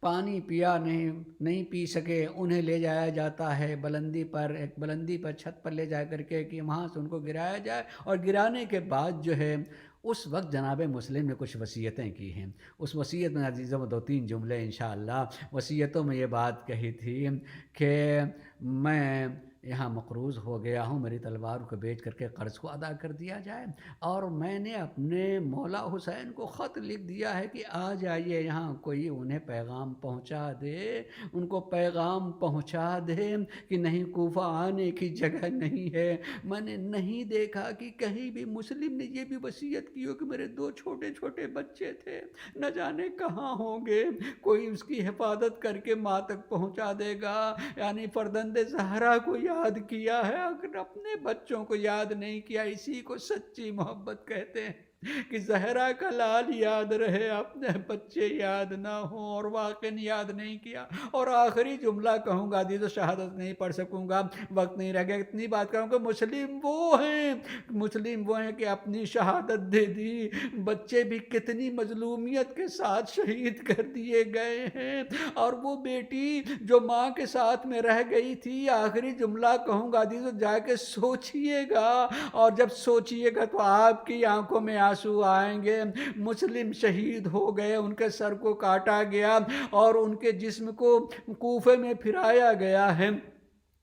پانی پیا نہیں پی سکے، انہیں لے جایا جاتا ہے بلندی پر، ایک بلندی پر چھت پر لے جا کر کے کہ وہاں سے ان کو گرایا جائے، اور گرانے کے بعد جو ہے اس وقت جناب مسلم نے کچھ وصیتیں کی ہیں. اس وصیت میں عزیزوں 2-3 جملے انشاءاللہ. وصیتوں میں یہ بات کہی تھی کہ میں یہاں مقروض ہو گیا ہوں، میری تلوار کو بیچ کر کے قرض کو ادا کر دیا جائے۔ اور میں نے اپنے مولا حسین کو خط لکھ دیا ہے کہ آ جائیے یہاں، کوئی انہیں پیغام پہنچا دے، ان کو پیغام پہنچا دے کہ نہیں، کوفہ آنے کی جگہ نہیں ہے۔ میں نے نہیں دیکھا کہ کہیں بھی مسلم نے یہ بھی وصیت کی ہو کہ میرے 2 چھوٹے چھوٹے بچے تھے، نہ جانے کہاں ہوں گے، کوئی اس کی حفاظت کر کے ماں تک پہنچا دے گا۔ یعنی فرزند زہرا کو یاد کیا ہے، اگر اپنے بچوں کو یاد نہیں کیا، اسی کو سچی محبت کہتے ہیں کہ زہرا کا لال یاد رہے، اپنے بچے یاد نہ ہوں، اور واقعی یاد نہیں کیا۔ اور آخری جملہ کہوں گا، دی تو شہادت نہیں پڑھ سکوں گا، وقت نہیں رہ گیا، اتنی بات کہوں گا، مسلم وہ ہیں کہ اپنی شہادت دے دی، بچے بھی کتنی مظلومیت کے ساتھ شہید کر دیے گئے ہیں۔ اور وہ بیٹی جو ماں کے ساتھ میں رہ گئی تھی، آخری جملہ کہوں گا، دی تو جا کے سوچئے گا، اور جب سوچئے گا تو آپ کی آنکھوں میں آنسو آئیں گے۔ مسلم شہید ہو گئے، ان کے سر کو کاٹا گیا اور ان کے جسم کو کوفے میں پھرایا گیا ہے۔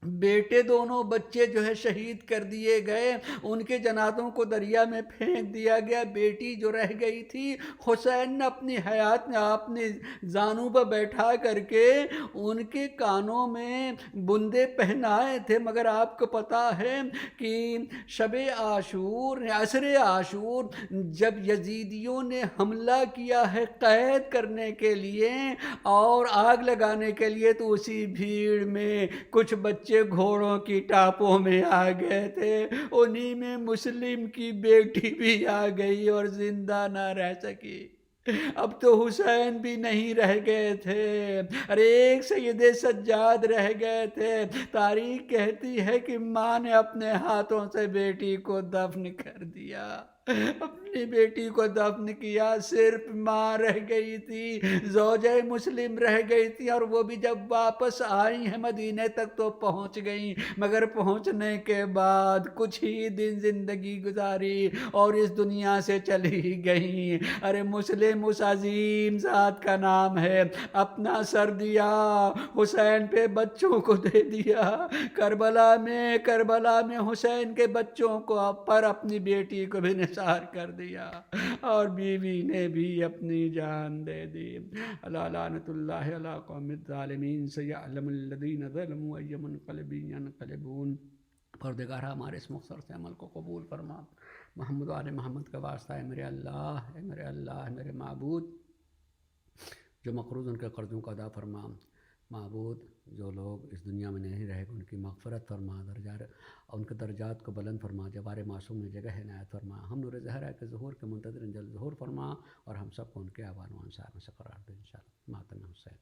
بیٹے دونوں بچے جو ہے شہید کر دیے گئے، ان کے جنازوں کو دریا میں پھینک دیا گیا۔ بیٹی جو رہ گئی تھی، حسین نے اپنی حیات میں اپنے زانوں پر بیٹھا کر کے ان کے کانوں میں بندے پہنائے تھے، مگر آپ کو پتا ہے کہ شب عاشور، عصر عاشور جب یزیدیوں نے حملہ کیا ہے قید کرنے کے لیے اور آگ لگانے کے لیے، تو اسی بھیڑ میں کچھ بچے گھوڑوں کی ٹاپوں میں آ گئے تھے، انہی میں مسلم کی بیٹی بھی آ گئی اور زندہ نہ رہ سکی۔ اب تو حسین بھی نہیں رہ گئے تھے، ارے ایک سید سجاد رہ گئے تھے۔ تاریخ کہتی ہے کہ ماں نے اپنے ہاتھوں سے بیٹی کو دفن کر دیا، اپنی بیٹی کو دفن کیا، صرف ماں رہ گئی تھی، زوجہ مسلم رہ گئی تھی، اور وہ بھی جب واپس آئی ہیں مدینے تک تو پہنچ گئیں، مگر پہنچنے کے بعد کچھ ہی دن زندگی گزاری اور اس دنیا سے چلی گئیں۔ ارے مسلم اس عظیم ذات کا نام ہے، اپنا سر دیا، حسین پہ بچوں کو دے دیا، کربلا میں حسین کے بچوں کو پر اپنی بیٹی کو بھی نثار کر دیا، اور بیوی نے بھی اپنی جان دے دی۔ الا لعنت اللہ علی قوم الظالمین، سیعلم الذین ظلموا ای منقلب ینقلبون۔ پروردگار ہمارے اس مختصر سے عمل کو قبول فرما، محمد و آل محمد کا واسطہ ہے میرے اللہ، ہے میرے اللہ، ہے میرے معبود، جو مقروض ان کے قرضوں کو ادا فرما۔ معبود، جو لوگ اس دنیا میں نہیں رہے گا ان کی مغفرت فرما، ان کے درجات کو بلند فرما، جوار معصوم میں جگہ عنایت فرما، ہم نور زہرا کے ظہور کے منتظر جلد ظہور فرما، اور ہم سب کو ان کے آبان و انصار میں سے قرار دے انشاءاللہ۔ ماتم حسین۔